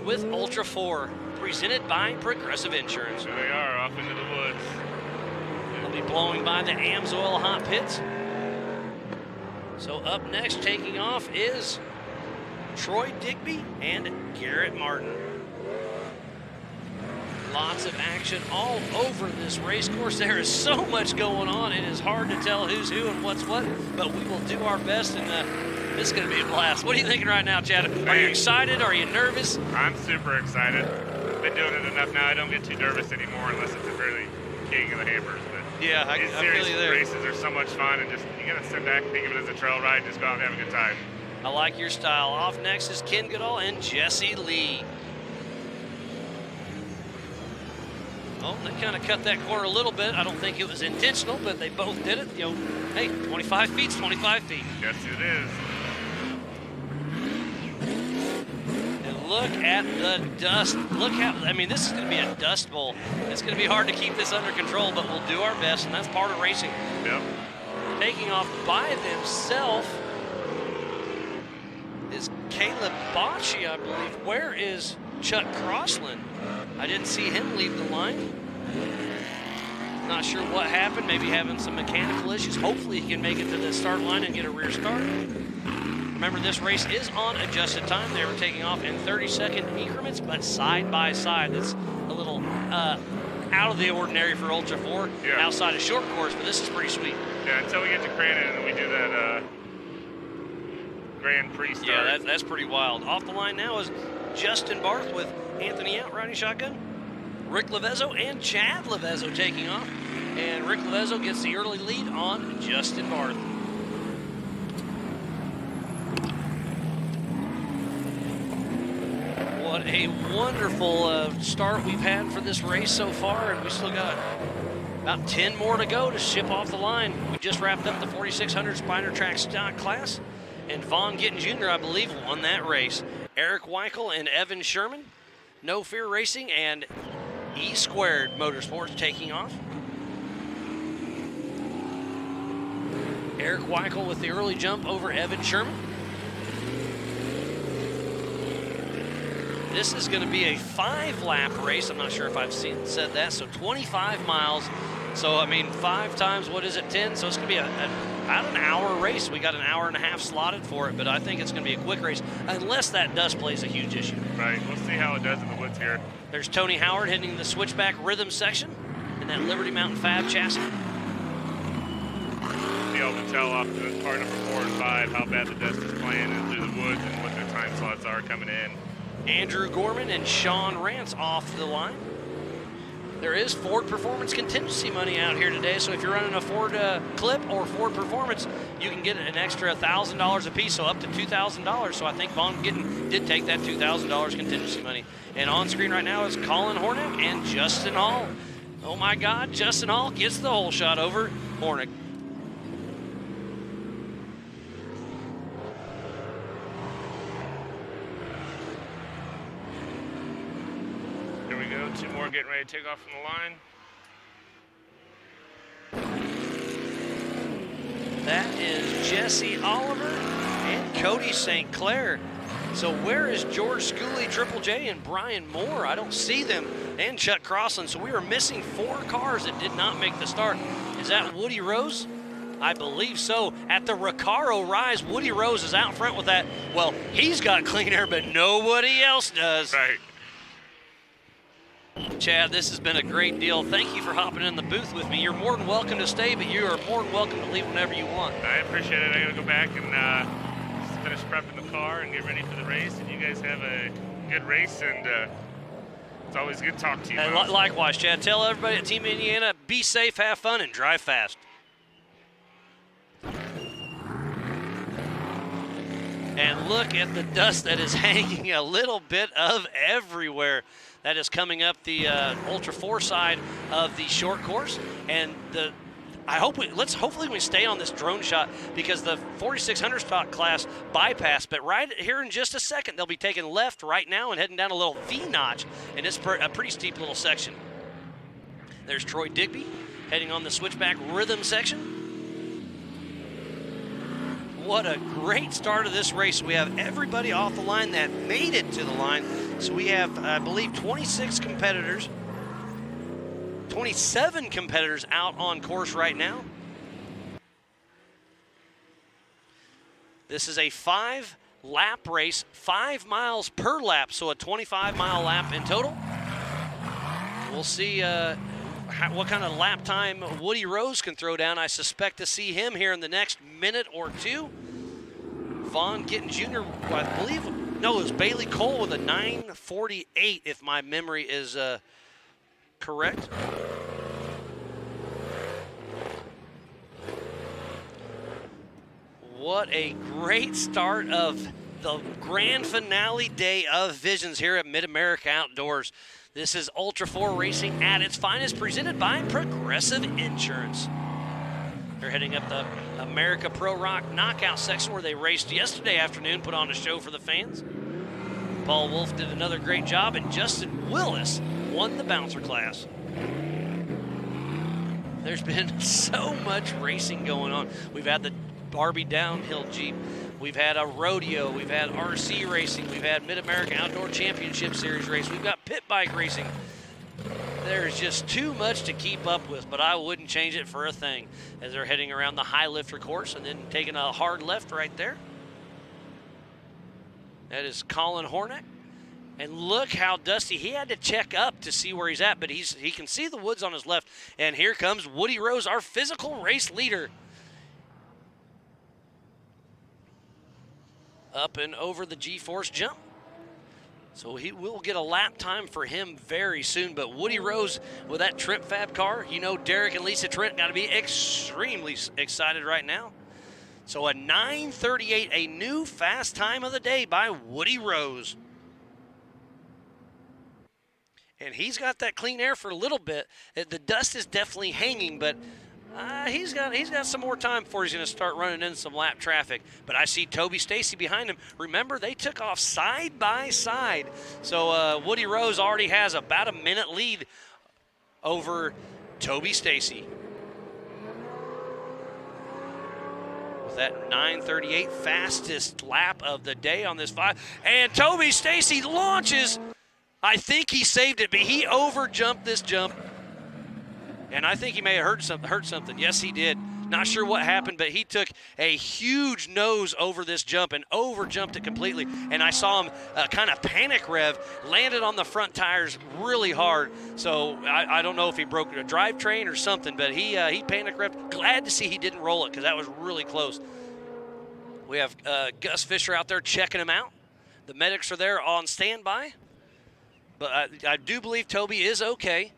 with Ultra 4, presented by Progressive Insurance. There they are, off into the woods. We'll be blowing by the Amsoil hot pits. So up next, taking off, is Troy Digby and Garrett Martin. Lots of action all over this race course. There is so much going on. It is hard to tell who's who and what's what, but we will do our best, and this is going to be a blast. What are you thinking right now, Chad? Are you excited? Are you nervous? I'm super excited. I've been doing it enough now. I don't get too nervous anymore unless it's a really king of the hammers. But Yeah, I these feel series you there. races are so much fun, and just you gotta sit back and think of it as a trail ride and just go out and have a good time. I like your style. Off next is Ken Goodall and Jesse Lee. Oh, they kind of cut that corner a little bit. I don't think it was intentional, but they both did it. You know, hey, 25 feet's 25 feet. Yes, it is. And look at the dust. Look how, I mean, this is going to be a dust bowl. It's going to be hard to keep this under control, but we'll do our best, and that's part of racing. Yep. Taking off by themselves is Caleb Bocci, I believe. Where is Chuck Crossland. I didn't see him leave the line. Not sure what happened, maybe having some mechanical issues. Hopefully he can make it to the start line and get a rear start. Remember, this race is on adjusted time. They were taking off in 30-second increments, but side by side. That's a little out of the ordinary for Ultra 4 outside of short course, but this is pretty sweet. Yeah, until we get to Crandon and we do that Grand Prix start. Yeah, that's pretty wild. Off the line now is Justin Barth with Anthony out riding shotgun. Rick Levezzo and Chad Levezzo taking off. And Rick Levezzo gets the early lead on Justin Barth. What a wonderful start we've had for this race so far, and we still got about 10 more to go to ship off the line. We just wrapped up the 4600 Spiner Track stock class, and Vaughn Gittin Jr., I believe, won that race. Eric Weichel and Evan Sherman, No Fear Racing, and E Squared Motorsports taking off. Eric Weichel with the early jump over Evan Sherman. This is going to be a 5-lap race. I'm not sure if I've said that. So 25 miles. So, I mean, 5 times, what is it, 10? So it's going to be about an hour race. We got an hour and a half slotted for it, but I think it's going to be a quick race, unless that dust plays a huge issue. Right. We'll see how it does in the woods here. There's Tony Howard hitting the switchback rhythm section in that Liberty Mountain Fab chassis. Be able to tell off the car number 4 and 5 how bad the dust is playing in through the woods and what their time slots are coming in. Andrew Gorman and Sean Rance off the line. There is Ford Performance contingency money out here today, so if you're running a Ford Clip or Ford Performance, you can get an extra $1,000 a piece, so up to $2,000. So I think Vaughn Gittin did take that $2,000 contingency money. And on screen right now is Colin Hornick and Justin Hall. Oh my God, Justin Hall gets the whole shot over Hornick. Here we go, 2 more getting ready to take off from the line. That is Jesse Oliver and Cody St. Clair. So where is George Schooley, Triple J, and Brian Moore? I don't see them. And Chuck Crossland. So we are missing 4 cars that did not make the start. Is that Woody Rose? I believe so. At the Recaro Rise, Woody Rose is out front with that. Well, he's got clean air, but nobody else does. Right. Chad, this has been a great deal. Thank you for hopping in the booth with me. You're more than welcome to stay, but you are more than welcome to leave whenever you want. I appreciate it. I'm going to go back and just finish prepping the car and get ready for the race. And you guys have a good race, and it's always good to talk to you. And likewise, Chad. Tell everybody at Team Indiana, be safe, have fun, and drive fast. And look at the dust that is hanging a little bit of everywhere. That is coming up the Ultra 4 side of the short course. And hopefully we stay on this drone shot, because the 4600 stock class bypassed. But right here in just a second, they'll be taking left right now and heading down a little V-notch. And it's a pretty steep little section. There's Troy Digby heading on the switchback rhythm section. What a great start of this race. We have everybody off the line that made it to the line. So we have, I believe, 27 competitors out on course right now. This is a 5-lap race, 5 miles per lap, so a 25-mile lap in total. We'll see what kind of lap time Woody Rose can throw down. I suspect to see him here in the next minute or two. Vaughn Gittin Jr., I believe, no, it was Bailey Cole with a 9:48, if my memory is correct. What a great start of the grand finale day of Visions here at Mid-America Outdoors. This is Ultra 4 Racing at its finest, presented by Progressive Insurance. They're heading up the America Pro Rock knockout section where they raced yesterday afternoon, put on a show for the fans. Paul Wolf did another great job, and Justin Willis won the bouncer class. There's been so much racing going on. We've had the Barbie downhill Jeep. We've had a rodeo. We've had RC racing. We've had Mid-America Outdoor Championship Series race. We've got pit bike racing. There's just too much to keep up with, but I wouldn't change it for a thing as they're heading around the high lifter course and then taking a hard left right there. That is Colin Hornack. And look how dusty. He had to check up to see where he's at, but he can see the woods on his left. And here comes Woody Rose, our physical race leader. Up and over the G-force jump. So he will get a lap time for him very soon. But Woody Rose with that Trent Fab car, you know Derek and Lisa Trent got to be extremely excited right now. So a 9:38, a new fast time of the day by Woody Rose. And he's got that clean air for a little bit. The dust is definitely hanging, but he's got some more time before he's going to start running into some lap traffic. But I see Toby Stacy behind him. Remember, they took off side by side. So Woody Rose already has about a minute lead over Toby Stacy. With that 9:38 fastest lap of the day on this 5. And Toby Stacy launches. I think he saved it, but he overjumped this jump. And I think he may have hurt something. Yes, he did. Not sure what happened, but he took a huge nose over this jump and overjumped it completely. And I saw him kind of panic rev, landed on the front tires really hard. So I don't know if he broke a drivetrain or something, but he panic revved. Glad to see he didn't roll it because that was really close. We have Gus Fisher out there checking him out. The medics are there on standby. But I do believe Toby is okay,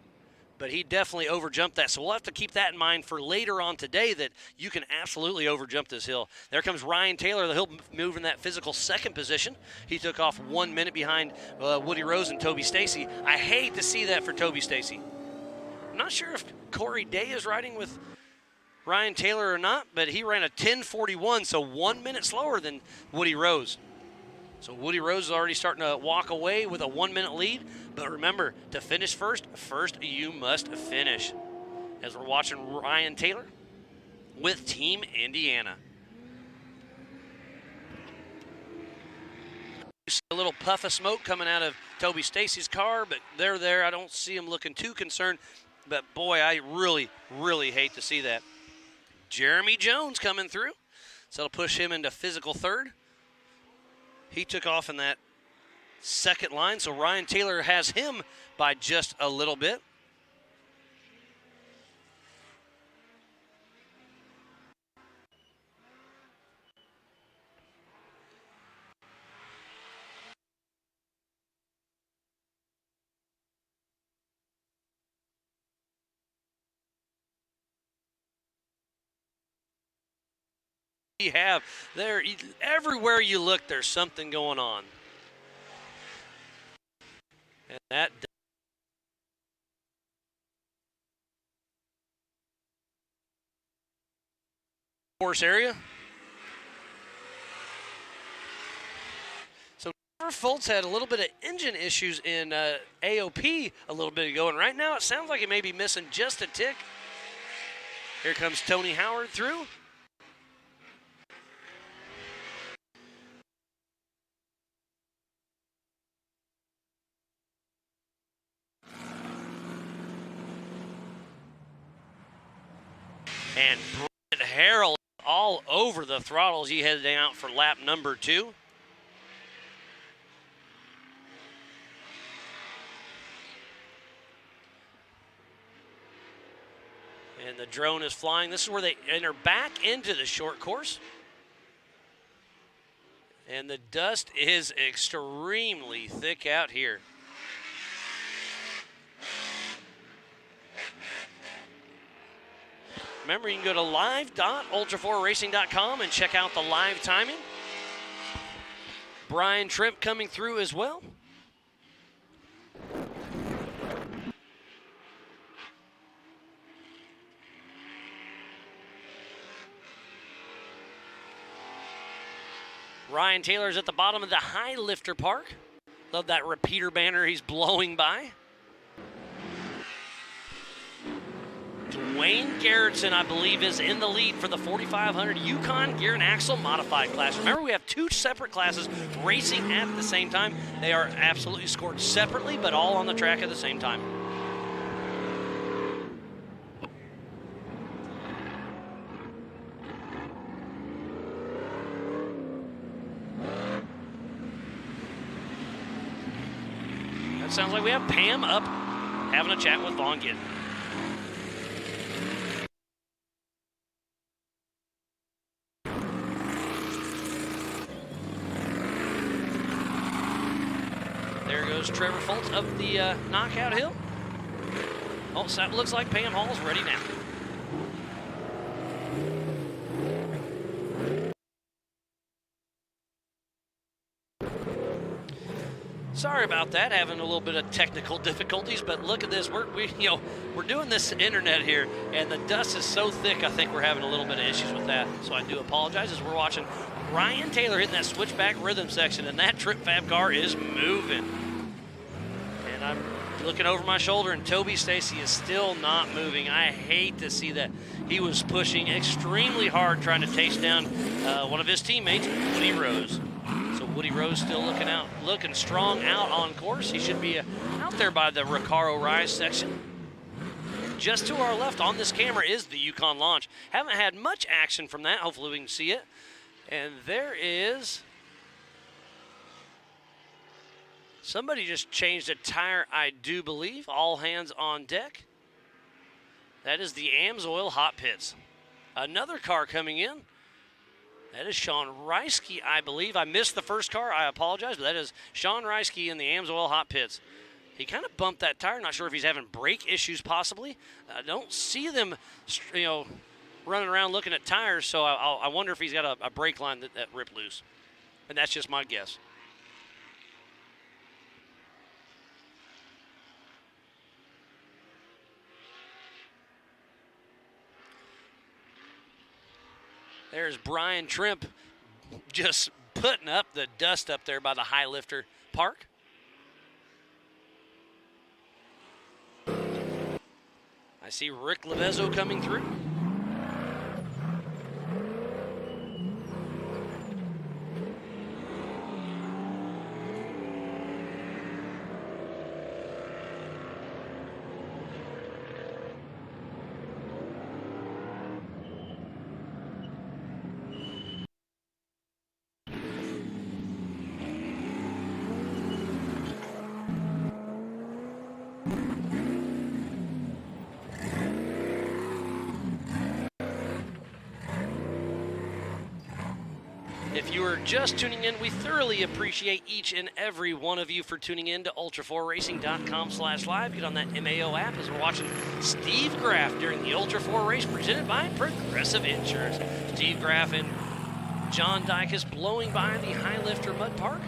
but he definitely overjumped that. So we'll have to keep that in mind for later on today that you can absolutely overjump this hill. There comes Ryan Taylor. He'll move in that physical second position. He took off 1 minute behind Woody Rose and Toby Stacy. I hate to see that for Toby Stacy. I'm not sure if Corey Day is riding with Ryan Taylor or not, but he ran a 10:41, so 1 minute slower than Woody Rose. So Woody Rose is already starting to walk away with a 1 minute lead. But remember, to finish first you must finish. As we're watching Ryan Taylor with Team Indiana. You see a little puff of smoke coming out of Toby Stacy's car, but they're there. I don't see him looking too concerned. But boy, I really, really hate to see that. Jeremy Jones coming through. So it'll push him into physical third. He took off in that second line, so Ryan Taylor has him by just a little bit. You have there, everywhere you look, there's something going on. And that course area. So Trevor Foltz had a little bit of engine issues in AOP a little bit ago, and right now it sounds like he may be missing just a tick. Here comes Tony Howard through. And Brent Harrell all over the throttles. He headed out for lap number 2. And the drone is flying. This is where they enter back into the short course. And the dust is extremely thick out here. Remember, you can go to live.ultra4racing.com and check out the live timing. Brian Trimp coming through as well. Ryan Taylor's at the bottom of the high lifter park. Love that repeater banner he's blowing by. Wayne Garrettson, I believe, is in the lead for the 4500 Yukon Gear and Axle Modified class. Remember, we have two separate classes racing at the same time. They are absolutely scored separately, but all on the track at the same time. That sounds like we have Pam up having a chat with Vaughn Gitt. There goes Trevor Foltz up the knockout hill. Oh, so it looks like Pam Hall's ready now. Sorry about that, having a little bit of technical difficulties, but look at this. We're doing this internet here, and the dust is so thick, I think we're having a little bit of issues with that. So I do apologize as we're watching Ryan Taylor hitting that switchback rhythm section, and that Trip Fab car is moving. And I'm looking over my shoulder, and Toby Stacy is still not moving. I hate to see that. He was pushing extremely hard trying to taste down one of his teammates, Woody Rose. So Woody Rose still looking strong out on course. He should be out there by the Recaro Rise section. Just to our left on this camera is the Yukon launch. Haven't had much action from that. Hopefully we can see it. And there is... somebody just changed a tire, I do believe. All hands on deck. That is the Amsoil Hot Pits. Another car coming in. That is Sean Reisky, I believe. I missed the first car. I apologize, but that is Sean Reisky in the Amsoil Hot Pits. He kind of bumped that tire. Not sure if he's having brake issues possibly. I don't see them, running around looking at tires, so I wonder if he's got a brake line that ripped loose. And that's just my guess. There's Brian Trimp just putting up the dust up there by the High Lifter Park. I see Rick Levezzo coming through. If you are just tuning in, we thoroughly appreciate each and every one of you for tuning in to ultra4racing.com/live. Get on that MAO app as we're watching Steve Graff during the Ultra 4 race presented by Progressive Insurance. Steve Graff and John Dykus blowing by the High Lifter Mud Park.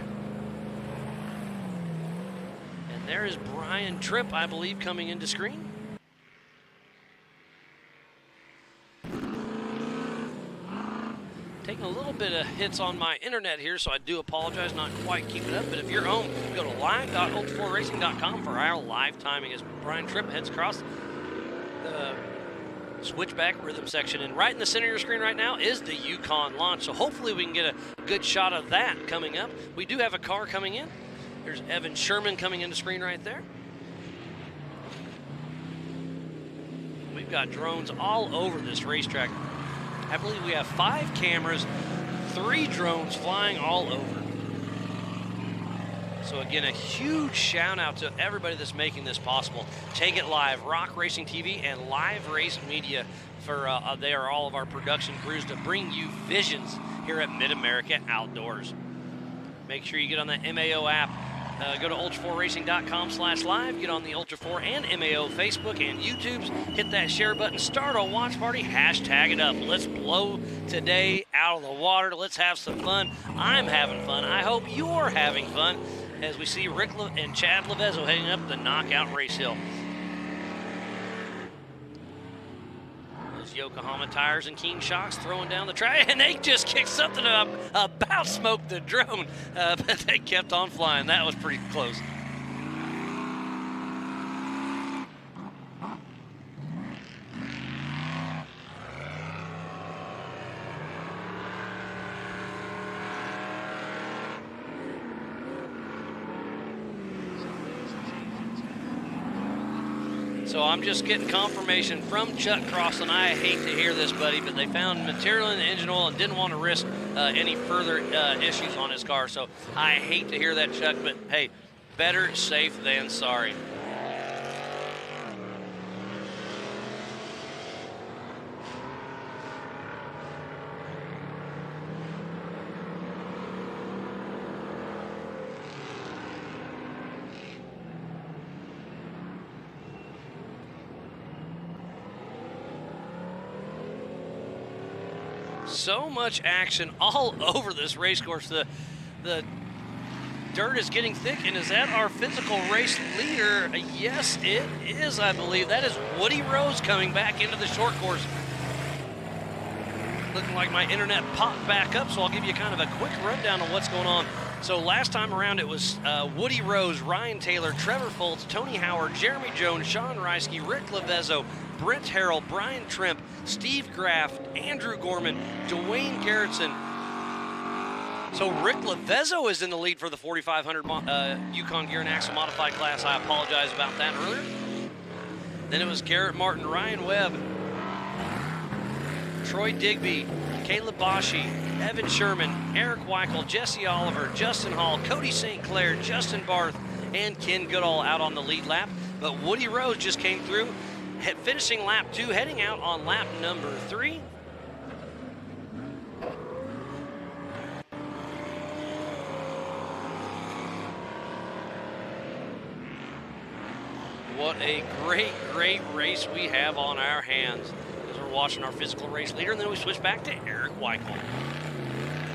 And there is Brian Tripp, I believe, coming into screen. Taking a little bit of hits on my internet here, so I do apologize, not quite keeping up. But if you're home, go to live.ultra4racing.com for our live timing as Brian Tripp heads across the switchback rhythm section. And right in the center of your screen right now is the Yukon launch. So hopefully we can get a good shot of that coming up. We do have a car coming in. There's Evan Sherman coming into screen right there. We've got drones all over this racetrack. I believe we have 5 cameras, 3 drones flying all over. So again, a huge shout out to everybody that's making this possible. Take It Live, Rock Racing TV, and Live Race Media for they are all of our production crews to bring you visions here at Mid-America Outdoors. Make sure you get on that MAO app. Go to ultra4racing.com/live. Get on the Ultra 4 and MAO Facebook and YouTubes. Hit that share button. Start a watch party. Hashtag it up. Let's blow today out of the water. Let's have some fun. I'm having fun. I hope you're having fun as we see Rick and Chad Levezzo heading up the knockout race hill. Those Yokohama tires and King shocks throwing down the track, and they just kicked something up, about smoked the drone, but they kept on flying. That was pretty close. So I'm just getting confirmation from Chuck Crosland. I hate to hear this, buddy, but they found material in the engine oil and didn't want to risk any further issues on his car. So I hate to hear that, Chuck, but hey, better safe than sorry. So much action all over this race course. The dirt is getting thick, and is that our physical race leader? Yes, it is, I believe. That is Woody Rose coming back into the short course. Looking like my internet popped back up, so I'll give you kind of a quick rundown on what's going on. So last time around it was Woody Rose, Ryan Taylor, Trevor Foltz, Tony Howard, Jeremy Jones, Sean Reisky, Rick Levezzo, Brent Harrell, Brian Trimp, Steve Graff, Andrew Gorman, Dwayne Garrettson. So Rick Levezzo is in the lead for the 4,500 Yukon Gear and Axle Modified class. I apologize about that earlier. Then it was Garrett Martin, Ryan Webb, Troy Digby, Caleb Boschi, Evan Sherman, Eric Weichel, Jesse Oliver, Justin Hall, Cody St. Clair, Justin Barth, and Ken Goodall out on the lead lap. But Woody Rose just came through, finishing lap 2, heading out on lap number 3. What a great, great race we have on our hands as we're watching our physical race leader. And then we switch back to Eric Weichel.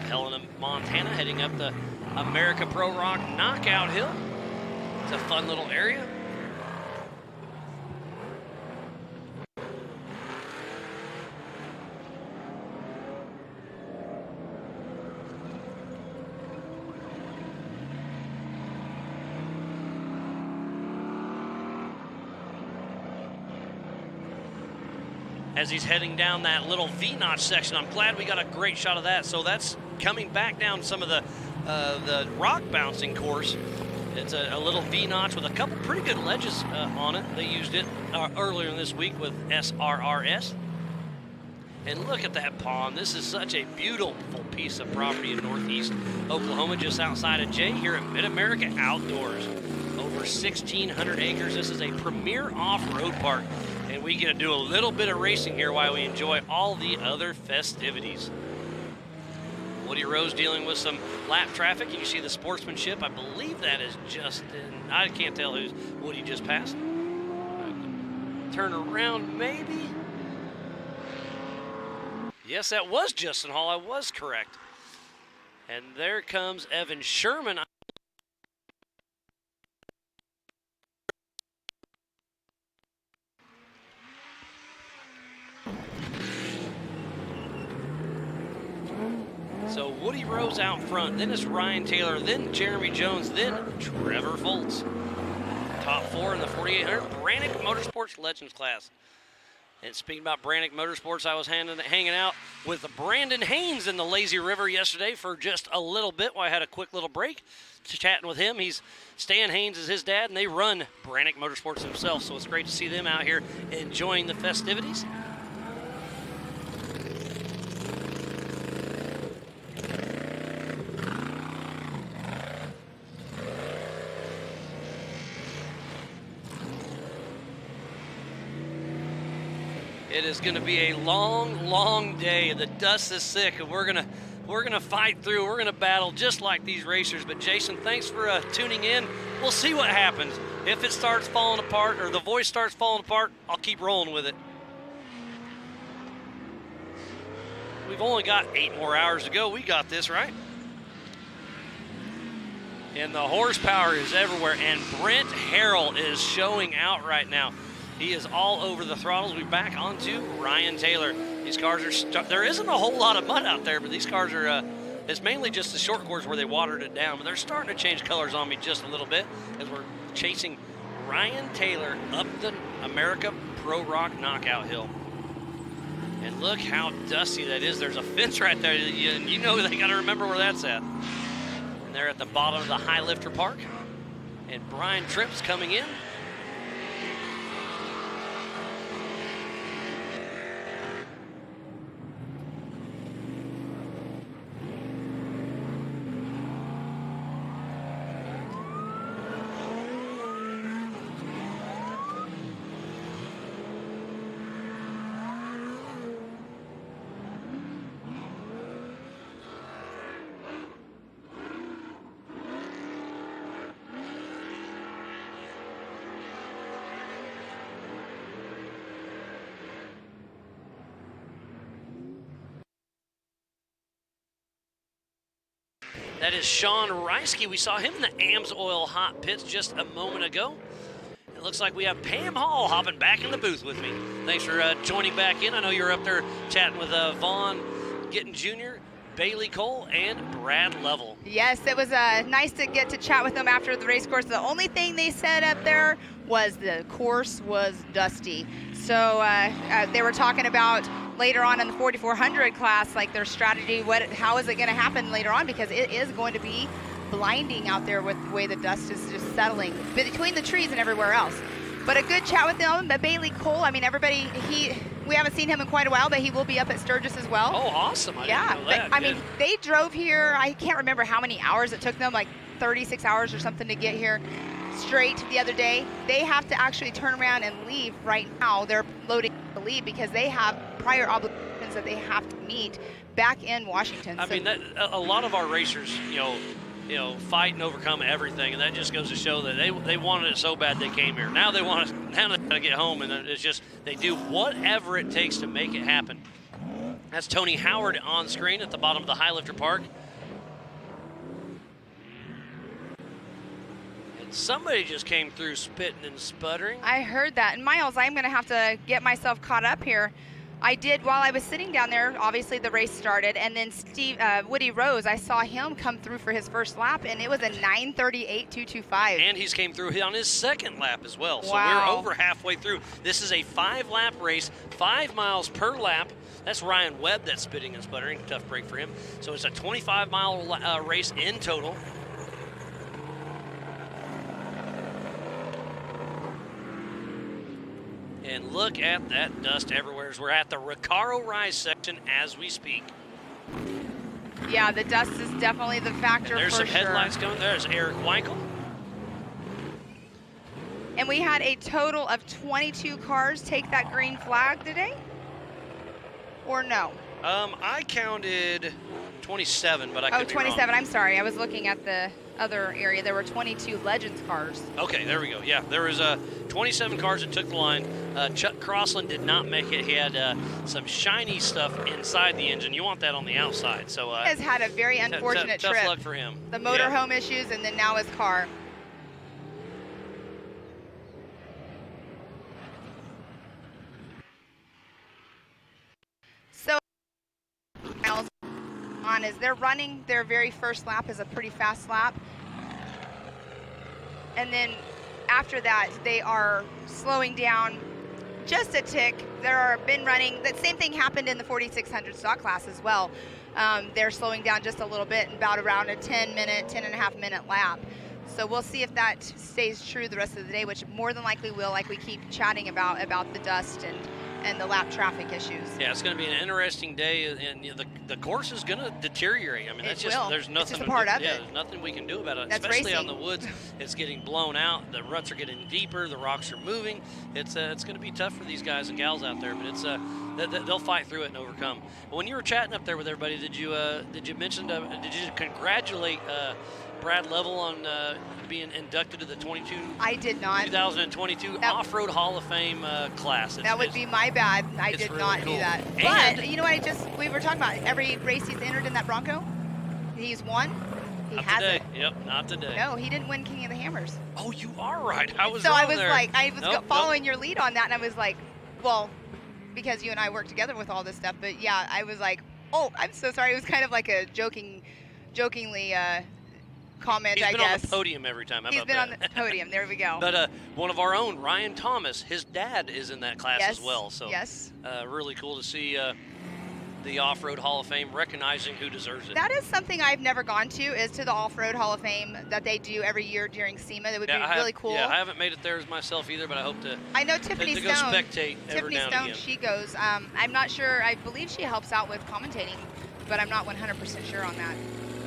Helena, Montana, heading up the America Pro Rock Knockout Hill. It's a fun little area. As he's heading down that little V-notch section. I'm glad we got a great shot of that. So that's coming back down some of the rock bouncing course. It's a little V-notch with a couple pretty good ledges on it. They used it earlier this week with SRRS. And look at that pond. This is such a beautiful piece of property in northeast Oklahoma, just outside of Jay here at Mid-America Outdoors. Over 1,600 acres. This is a premier off-road park. And we get to do a little bit of racing here while we enjoy all the other festivities. Woody Rose dealing with some lap traffic. You can see the sportsmanship. I believe that is Justin. I can't tell who's Woody just passed. Turn around, maybe. Yes, that was Justin Hall. I was correct. And there comes Evan Sherman. So Woody Rose out front, then it's Ryan Taylor, then Jeremy Jones, then Trevor Foltz. Top 4 in the 4,800 Brannick Motorsports Legends class. And speaking about Brannick Motorsports, I was hanging out with Brandon Haynes in the Lazy River yesterday for just a little bit while I had a quick little break. Chatting with him. Stan Haynes is his dad, and they run Brannick Motorsports themselves, so it's great to see them out here enjoying the festivities. It is going to be a long, long day. The dust is thick, and we're gonna fight through. We're gonna battle just like these racers. But Jason, thanks for tuning in. We'll see what happens. If it starts falling apart or the voice starts falling apart, I'll keep rolling with it. We've only got 8 more hours to go. We got this, right? And the horsepower is everywhere. And Brent Harrell is showing out right now. He is all over the throttles. We're back onto Ryan Taylor. These cars are, there isn't a whole lot of mud out there, but these cars are, it's mainly just the short course where they watered it down, but they're starting to change colors on me just a little bit as we're chasing Ryan Taylor up the America Pro Rock Knockout Hill. And look how dusty that is. There's a fence right there, and you know they got to remember where that's at. And they're at the bottom of the High Lifter Park, and Brian Tripp's coming in. That is Sean Reisky. We saw him in the AMSOIL hot pits just a moment ago. It looks like we have Pam Hall hopping back in the booth with me. Thanks for joining back in. I know you're up there chatting with Vaughn Gittin Jr., Bailey Cole, and Brad Level. Yes, it was nice to get to chat with them after the race course. The only thing they said up there was the course was dusty. So they were talking about later on in the 4400 class, like their strategy, how is it going to happen later on, because it is going to be blinding out there with the way the dust is just settling between the trees and everywhere else. But a good chat with them. But Bailey Cole, I mean, everybody, we haven't seen him in quite a while, but he will be up at Sturgis as well. Oh, awesome. Yeah, didn't know that. I mean, they drove here, I can't remember how many hours it took them, like 36 hours or something to get here straight the other day. They have to actually turn around and leave right now. They're loading to leave because they have prior obligations that they have to meet back in Washington. I mean, a lot of our racers, fight and overcome everything, and that just goes to show that they wanted it so bad they came here. Now they want to get home, and it's just they do whatever it takes to make it happen. That's Tony Howard on screen at the bottom of the Highlifter Park. And somebody just came through spitting and sputtering. I heard that. And Miles, I'm going to have to get myself caught up here. I did, while I was sitting down there, obviously the race started, and then Woody Rose, I saw him come through for his first lap, and it was a 9:38.225. And he's came through on his second lap as well. So Wow. we're over halfway through. This is a 5-lap race, 5 miles per lap. That's Ryan Webb that's spitting and sputtering. Tough break for him. So it's a 25-mile race in total. And look at that dust everywhere as we're at the Recaro Rise section as we speak. Yeah, the dust is definitely the factor And there's for some sure. headlights coming. There's Eric Weichel. And we had a total of 22 cars take that green flag today? Or no? I counted 27, but I could be 27. wrong. I'm sorry. I was looking at the other area. There were 22 Legends cars. Okay, there we go. Yeah, there was 27 cars that took the line. Chuck Crossland did not make it. He had some shiny stuff inside the engine. You want that on the outside. So He has had a very unfortunate tough trip. luck for him. The Yeah. motorhome issues, and then now his car. So, miles on is they're running their very first lap is a pretty fast lap, and then after that they are slowing down just a tick. They're been running. That same thing happened in the 4600 stock class as well. They're slowing down just a little bit, about around a 10 and a half minute lap. So we'll see if that stays true the rest of the day, which more than likely will, like we keep chatting about the dust and the lap traffic issues. Yeah, it's going to be an interesting day, and the course is going to deteriorate. I mean, that's It just will. there's nothing. It's just a part of yeah, it. there's nothing we can do about it. That's Especially racing. on the woods, it's getting blown out. The ruts are getting deeper. The rocks are moving. It's going to be tough for these guys and gals out there, but it's they'll fight through it and overcome. When you were chatting up there with everybody, did you mention did you congratulate Brad Level on being inducted to the I did not. 2022 That- Off-Road Hall of Fame class? That would be my bad. I it's did really not cool. do that. And- But you know what? We were talking about every race he's entered in that Bronco. He's won. He Not hasn't. today. Yep, not today. No, he didn't win King of the Hammers. Oh, you are right. I was So wrong I was there. like, I was Nope, following your lead on that, and I was like, well, because you and I work together with all this stuff. But yeah, I was like, oh, I'm so sorry. It was kind of like a jokingly comment, He's I been guess. on the podium every time. How He's about been on that? the podium. There we go. But one of our own, Ryan Thomas, his dad is in that class yes. as well. So yes. really cool to see the Off-Road Hall of Fame recognizing who deserves it. That is something I've never gone to, is to the Off-Road Hall of Fame that they do every year during SEMA. That would be really cool. Yeah, I haven't made it there myself either, but I hope to. I know Tiffany to go Stone. spectate every Tiffany now and Stone, again. she goes. I'm not sure. I believe she helps out with commentating, but I'm not 100% sure on that.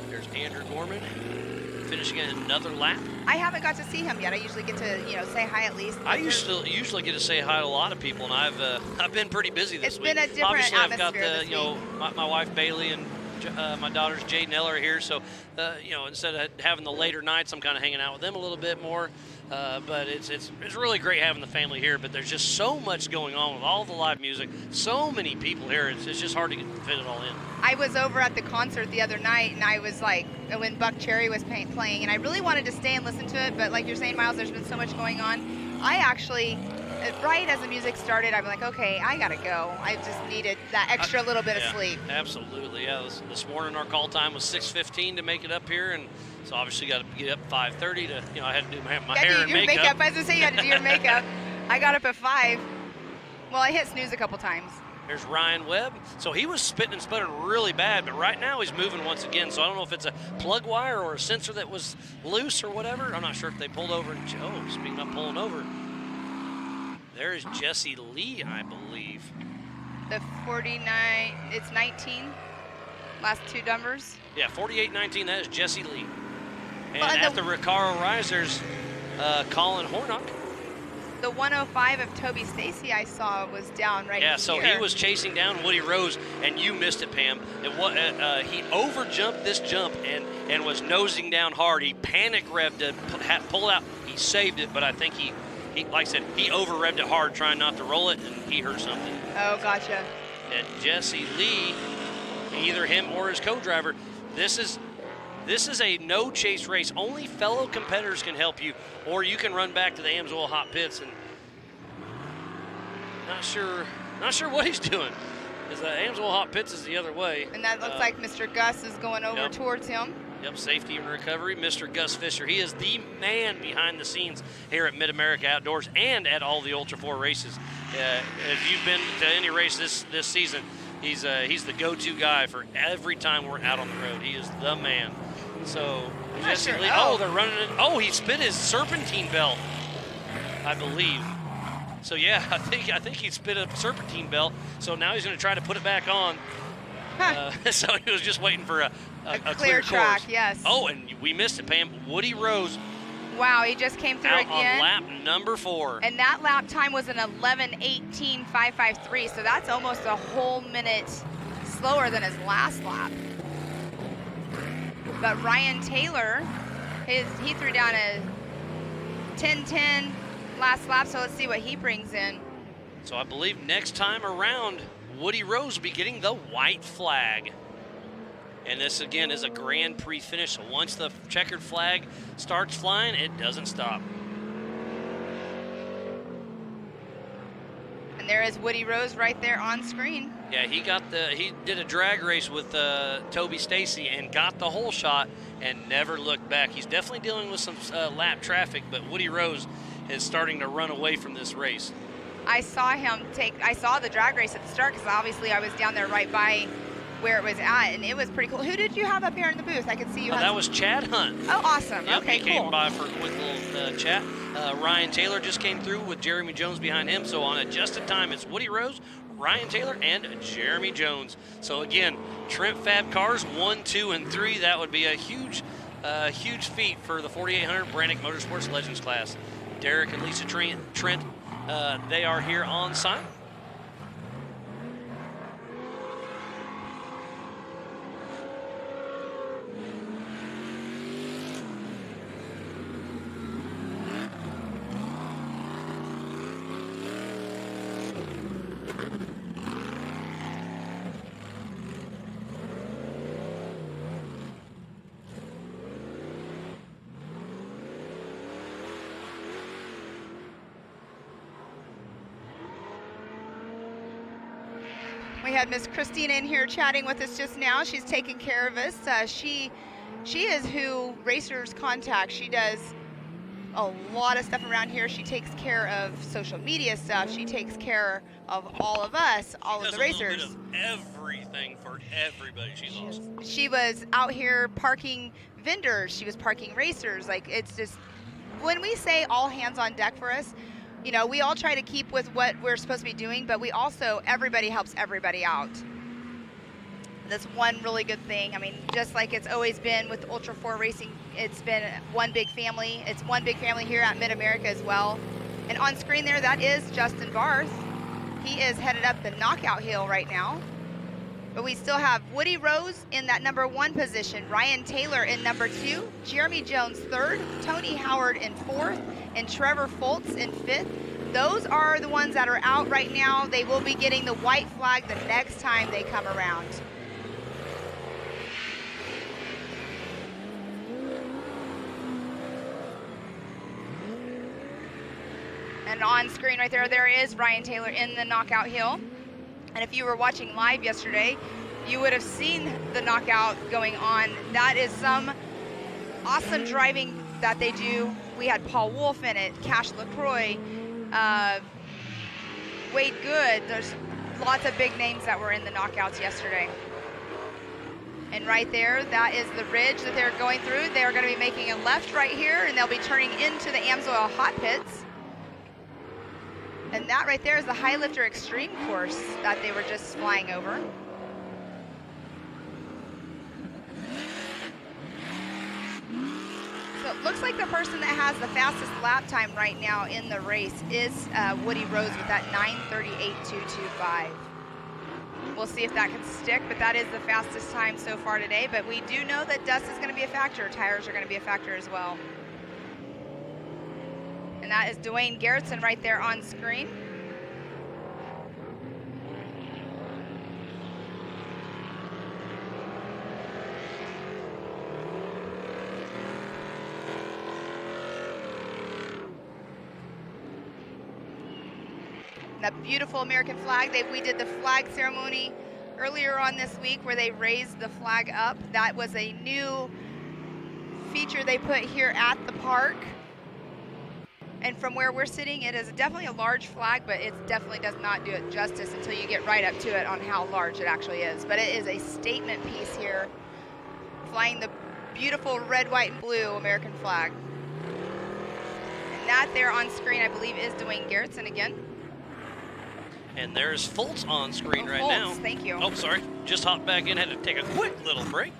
There's Andrew Gorman finishing another lap. I haven't got to see him yet. I usually get to, say hi at least. I usually get to say hi to a lot of people, and I've been pretty busy this It's week. been a different Obviously, I've got atmosphere the this my wife Bailey and my daughters Jade and Ella are here, so instead of having the later nights, I'm kind of hanging out with them a little bit more. But it's really great having the family here. But there's just so much going on with all the live music, so many people here. It's just hard to fit it all in. I was over at the concert the other night, and I was like, when Buck Cherry was playing, and I really wanted to stay and listen to it, but like you're saying, Miles, there's been so much going on. I actually, right as the music started, I'm like, okay, I gotta go. I just needed that extra little bit of sleep. Absolutely, yeah. This morning our call time was 6:15 to make it up here, and so obviously got to get up 5:30 to, I had to do my hair and makeup. I was gonna say you had to do your makeup. I got up at 5. Well, I hit snooze a couple times. There's Ryan Webb. So he was spitting and sputtering really bad, but right now he's moving once again. So I don't know if it's a plug wire or a sensor that was loose or whatever. I'm not sure if they pulled over. Oh, speaking of pulling over, there's Jesse Lee, I believe. The 49, it's 19, last two numbers. Yeah, 48-19, that is Jesse Lee. And Well, at the Recaro Risers, Colin Hornock. The 105 of Toby Stacy I saw was down right here. Yeah, so he was chasing down Woody Rose, and you missed it, Pam. He overjumped this jump and was nosing down hard. He panic revved to pull out. He saved it, but I think he like I said, he over revved it hard trying not to roll it, and he hurt something. Oh, gotcha. And Jesse Lee, either him or his co-driver, this is a no chase race. Only fellow competitors can help you, or you can run back to the Amsoil hot pits. And not sure what he's doing, because the Amsoil hot pits is the other way. And that looks like Mr. Gus is going over towards him. Yep, safety and recovery, Mr. Gus Fisher. He is the man behind the scenes here at Mid-America Outdoors and at all the Ultra 4 races. If you've been to any race this season, he's the go-to guy for every time we're out on the road. He is the man. So, Jesse Lee, they're running it. Oh, he spit his serpentine belt, I believe. So yeah, I think he spit a serpentine belt. So now he's going to try to put it back on. So he was just waiting for a clear track, course. yes. Oh, and we missed it, Pam. Woody Rose. Wow, he just came through out again. On lap number 4. And that lap time was an 11:18.553, so that's almost a whole minute slower than his last lap. But Ryan Taylor, he threw down a 10:10 last lap, so let's see what he brings in. So I believe next time around, Woody Rose will be getting the white flag. And this, again, is a Grand Prix finish. So once the checkered flag starts flying, it doesn't stop. And there is Woody Rose right there on screen. Yeah, he did a drag race with Toby Stacy and got the whole shot and never looked back. He's definitely dealing with some lap traffic, but Woody Rose is starting to run away from this race. I saw the drag race at the start, because obviously I was down there right by where it was at, and it was pretty cool. Who did you have up here in the booth? I could see you. That was Chad Hunt. Oh, awesome. Yep, okay, he cool. came by for a quick little chat. Ryan Taylor just came through with Jeremy Jones behind him. So on adjusted time, it's Woody Rose, Ryan Taylor, and Jeremy Jones. So again, Trent Fab cars 1, 2, and 3. That would be a huge feat for the 4800 Brannick Motorsports Legends class. Derek and Lisa Trent, they are here on site. We had Miss Christina in here chatting with us just now. She's taking care of us. She is who racers contact. She does a lot of stuff around here. She takes care of social media stuff. She takes care of all of us, all of the racers. She does a little bit of everything for everybody. She's awesome. She was out here parking vendors. She was parking racers. Like, it's just, when we say all hands on deck for us, you know, we all try to keep with what we're supposed to be doing, but we also, everybody helps everybody out. That's one really good thing. I mean, just like it's always been with Ultra 4 racing, it's been one big family. It's one big family here at Mid-America as well. And on screen there, that is Justin Barth. He is headed up the knockout hill right now. But we still have Woody Rose in that number 1 position, Ryan Taylor in number 2, Jeremy Jones 3rd, Tony Howard in 4th, and Trevor Foltz in 5th. Those are the ones that are out right now. They will be getting the white flag the next time they come around. And on screen right there, there is Ryan Taylor in the knockout hill. And if you were watching live yesterday, you would have seen the knockout going on. That is some awesome driving that they do. We had Paul Wolf in it, Cash LaCroix, Wade Good. There's lots of big names that were in the knockouts yesterday. And right there, that is the ridge that they're going through. They're going to be making a left right here, and they'll be turning into the Amsoil hot pits. And that right there is the High Lifter Extreme course that they were just flying over. So it looks like the person that has the fastest lap time right now in the race is Woody Rose with that 9:38.225. We'll see if that can stick, but that is the fastest time so far today. But we do know that dust is going to be a factor. Tires are going to be a factor as well. And that is Dwayne Garrettson right there on screen. That beautiful American flag. We did the flag ceremony earlier on this week where they raised the flag up. That was a new feature they put here at the park. And from where we're sitting, it is definitely a large flag, but it definitely does not do it justice until you get right up to it on how large it actually is. But it is a statement piece here, flying the beautiful red, white, and blue American flag. And that there on screen, I believe, is Dwayne Garrettson again. And there's Foltz on screen right Foltz, now. Thank you. Oh, sorry. Just hopped back in. Had to take a quick little break.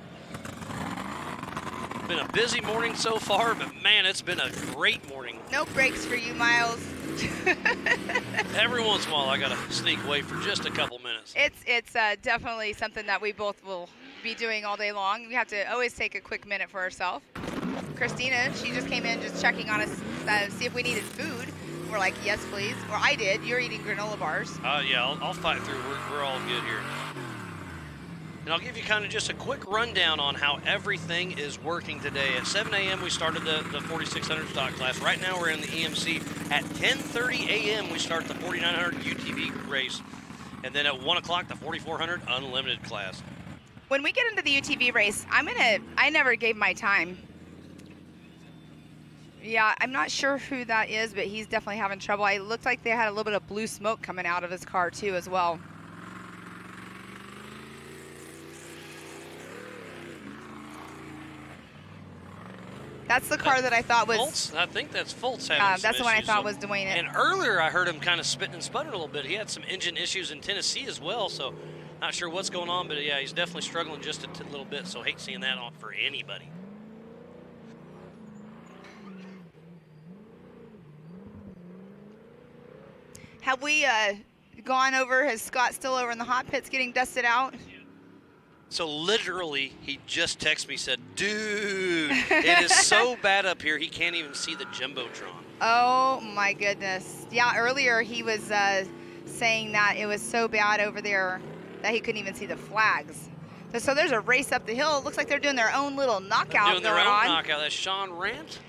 Been a busy morning so far, but man, it's been a great morning. No breaks for you, Miles. Every once in a while, I gotta sneak away for just a couple minutes. It's definitely something that we both will be doing all day long. We have to always take a quick minute for ourselves. Christina, she just came in just checking on us, see if we needed food. We're like, yes, please. Or I did. You're eating granola bars. Yeah, I'll fight through. We're all good here. And I'll give you kind of just a quick rundown on how everything is working today. At 7 a.m. we started the 4600 stock class. Right now we're in the EMC. At 10:30 a.m. we start the 4900 UTV race. And then at 1 o'clock, the 4400 unlimited class. When we get into the UTV race, I never gave my time. Yeah, I'm not sure who that is, but he's definitely having trouble. It looked like they had a little bit of blue smoke coming out of his car too as well. That's the car that I thought was... Foltz? I think that's Foltz having some that's the one I issues. thought was Dwayne. And earlier I heard him kind of spitting and sputtering a little bit. He had some engine issues in Tennessee as well, so not sure what's going on, but yeah, he's definitely struggling just a little bit, so hate seeing that on for anybody. Have we gone over, is Scott still over in the hot pits getting dusted out? So literally, he just texted me, said, dude, it is so bad up here, he can't even see the Jumbotron. Oh my goodness. Yeah, earlier he was saying that it was so bad over there that he couldn't even see the flags. So there's a race up the hill. It looks like they're doing their own little knockout They're doing their going own on. knockout. That's Sean Rant.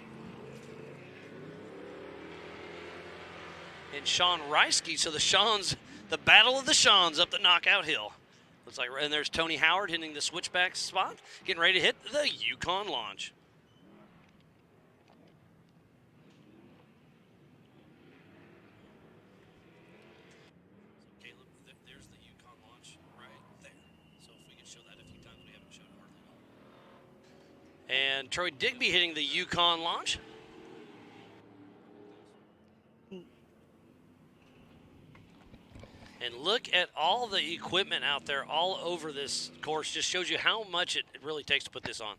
And Sean Reisky. So the battle of the Seans up the knockout hill. Looks like, and there's Tony Howard hitting the switchback spot, getting ready to hit the Yukon launch. Caleb, there's the Yukon launch right there. So if we could show that a few times, we haven't showed it hardly at all. And Troy Digby hitting the Yukon launch. And look at all the equipment out there all over this course. Just shows you how much it really takes to put this on.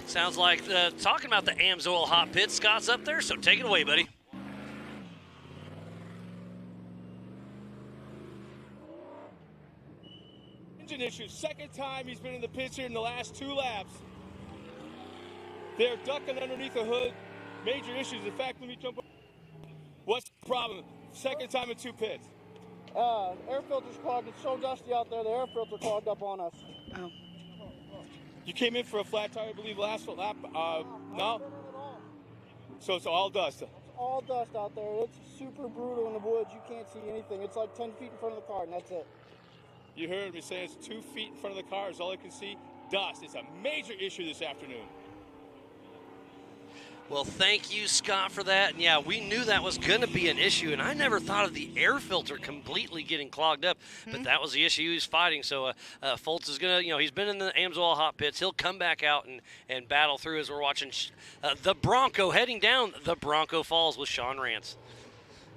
Sounds like talking about the Amsoil hot pit. Scott's up there, so take it away, buddy. Engine issue. Second time he's been in the pits here in the last 2 laps. They're ducking underneath the hood. Major issues. In fact, let me jump up. What's the problem? Second time in 2 pits. Air filter's clogged. It's so dusty out there. The air filter clogged up on us. Oh. You came in for a flat tire, I believe, last lap. No? So it's all dust. It's all dust out there. It's super brutal in the woods. You can't see anything. It's like 10 feet in front of the car, and that's it. You heard me say it's 2 feet in front of the car is all I can see. Dust. It's a major issue this afternoon. Well, thank you, Scott, for that. And yeah, we knew that was going to be an issue, and I never thought of the air filter completely getting clogged up, but that was the issue he was fighting. So Foltz is going to, he's been in the Amsoil hot pits. He'll come back out and battle through as we're watching the Bronco heading down the Bronco Falls with Sean Rance.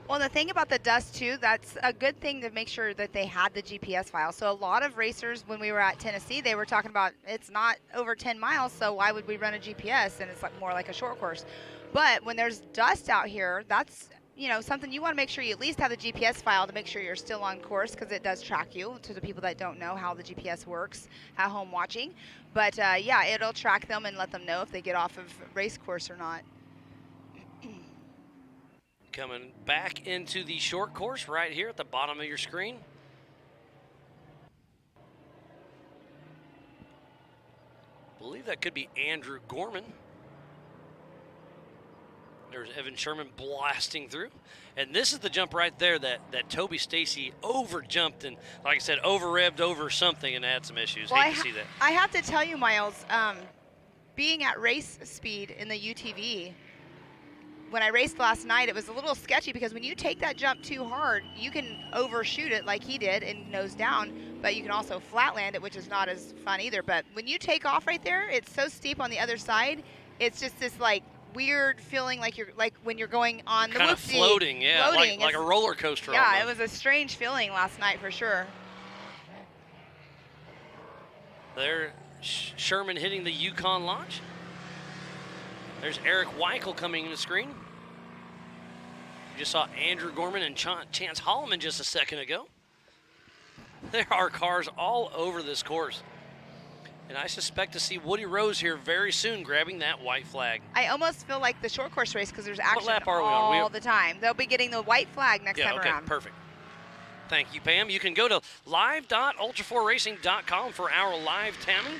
Well, the thing about the dust, too, that's a good thing to make sure that they had the GPS file. So a lot of racers, when we were at Tennessee, they were talking about it's not over 10 miles, so why would we run a GPS? And it's like more like a short course. But when there's dust out here, that's, something you want to make sure you at least have the GPS file to make sure you're still on course, because it does track you, to the people that don't know how the GPS works at home watching. But, yeah, it'll track them and let them know if they get off of race course or not. Coming back into the short course right here at the bottom of your screen. I believe that could be Andrew Gorman. There's Evan Sherman blasting through. And this is the jump right there that Toby Stacy over-jumped and, like I said, over-revved over something and had some issues. Well, Hate to see that. I have to tell you, Miles, being at race speed in the UTV, when I raced last night, it was a little sketchy because when you take that jump too hard, you can overshoot it like he did and nose down, but you can also flatland it, which is not as fun either. But when you take off right there, it's so steep on the other side, it's just this like weird feeling like you're like when you're going on the kind of floating, yeah, floating. Like a roller coaster. Yeah, almost. it was a strange feeling last night for sure. There, Sherman hitting the Yukon launch. There's Eric Weichel coming in the screen. You just saw Andrew Gorman and Chance Holloman just a second ago. There are cars all over this course. And I suspect to see Woody Rose here very soon grabbing that white flag. I almost feel like the short course race because there's action lap are we on? all the time. They'll be getting the white flag next time around. Perfect. Thank you, Pam. You can go to live.ultra4racing.com for our live timing.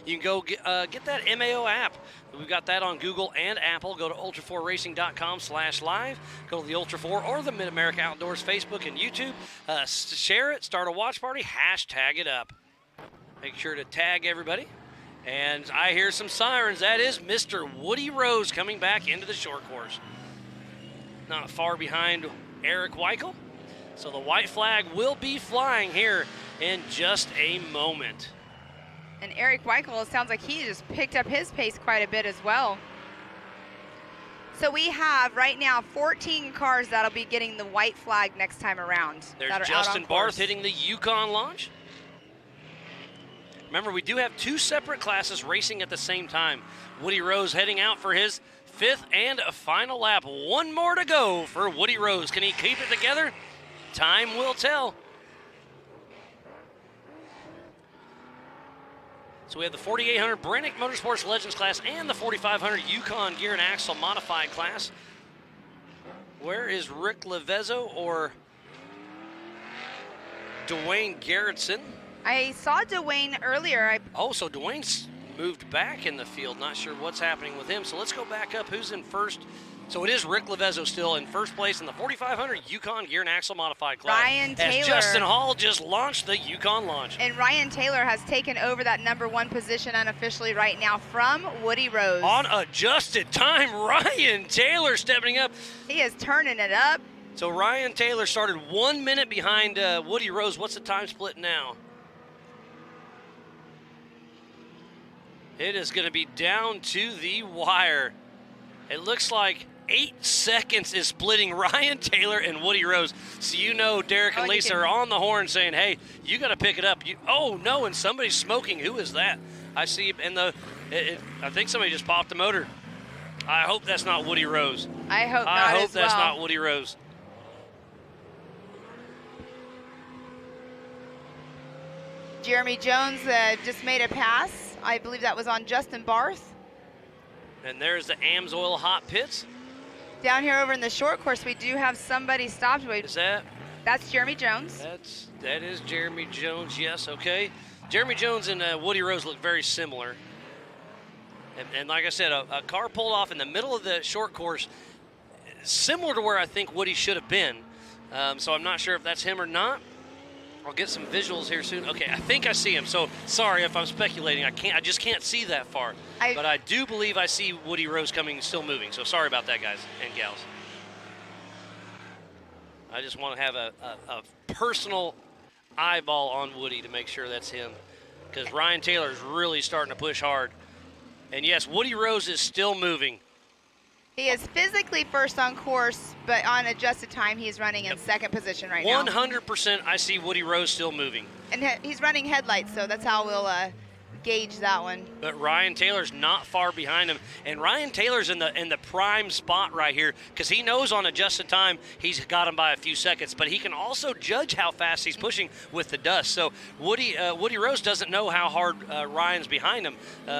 You can go get that MAO app. We've got that on Google and Apple. Go to ultra4racing.com/live. Go to the Ultra 4 or the Mid-America Outdoors Facebook and YouTube. Share it, start a watch party, hashtag it up. Make sure to tag everybody. And I hear some sirens. That is Mr. Woody Rose coming back into the short course. Not far behind Eric Weichel. So the white flag will be flying here in just a moment. And Eric Weichel, it sounds like he just picked up his pace quite a bit as well. So we have right now 14 cars that'll be getting the white flag next time around. There's Justin Barth hitting the Yukon launch. Remember, we do have 2 separate classes racing at the same time. Woody Rose heading out for his 5th and final lap. One more to go for Woody Rose. Can he keep it together? Time will tell. So we have the 4800 Brannick Motorsports Legends class and the 4500 Yukon Gear and Axle Modified class. Where is Rick Levezzo or Dwayne Garrettson? I saw Dwayne earlier. So Dwayne's moved back in the field. Not sure what's happening with him. So let's go back up. Who's in first? So it is Rick Levezzo still in first place in the 4500 Yukon Gear and Axle Modified class. Ryan Taylor. As Justin Hall just launched the Yukon launch. And Ryan Taylor has taken over that #1 position unofficially right now from Woody Rose. On adjusted time, Ryan Taylor stepping up. He is turning it up. So Ryan Taylor started 1 minute behind Woody Rose. What's the time split now? It is going to be down to the wire. It looks like 8 seconds is splitting Ryan Taylor and Woody Rose. So you know Derek and Lisa are on the horn saying, hey, you got to pick it up. Oh, no, and somebody's smoking. Who is that? I see, and I think somebody just popped the motor. I hope that's not Woody Rose. I hope not I hope as that's well. not Woody Rose. Jeremy Jones just made a pass. I believe that was on Justin Barth. And there's the Amsoil hot pits. Down here over in the short course, we do have somebody stopped. Is that? That's Jeremy Jones. That is Jeremy Jones, yes, okay. Jeremy Jones and Woody Rose look very similar. And like I said, a car pulled off in the middle of the short course, similar to where I think Woody should have been. So I'm not sure if that's him or not. I'll get some visuals here soon. Okay, I think I see him. So sorry if I'm speculating. I just can't see that far. But I do believe I see Woody Rose coming, still moving. So sorry about that, guys and gals. I just want to have a personal eyeball on Woody to make sure that's him, because Ryan Taylor is really starting to push hard. And yes, Woody Rose is still moving. He is physically first on course, but on adjusted time, he's running in second position right now. 100% I see Woody Rose still moving. And he's running headlights, so that's how we'll gauge that one. But Ryan Taylor's not far behind him, and Ryan Taylor's in the prime spot right here, because he knows on adjusted time he's got him by a few seconds, but he can also judge how fast he's pushing with the dust. So Woody Rose doesn't know how hard Ryan's behind him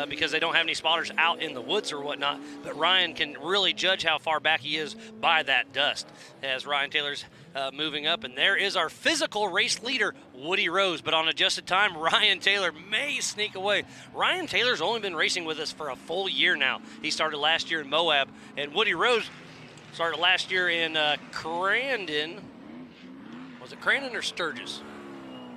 because they don't have any spotters out in the woods or whatnot, but Ryan can really judge how far back he is by that dust as Ryan Taylor's moving up. And there is our physical race leader, Woody Rose, but on adjusted time, Ryan Taylor may sneak away. Ryan Taylor's only been racing with us for a full year now. He started last year in Moab, and Woody Rose started last year in Crandon. Was it Crandon or Sturgis?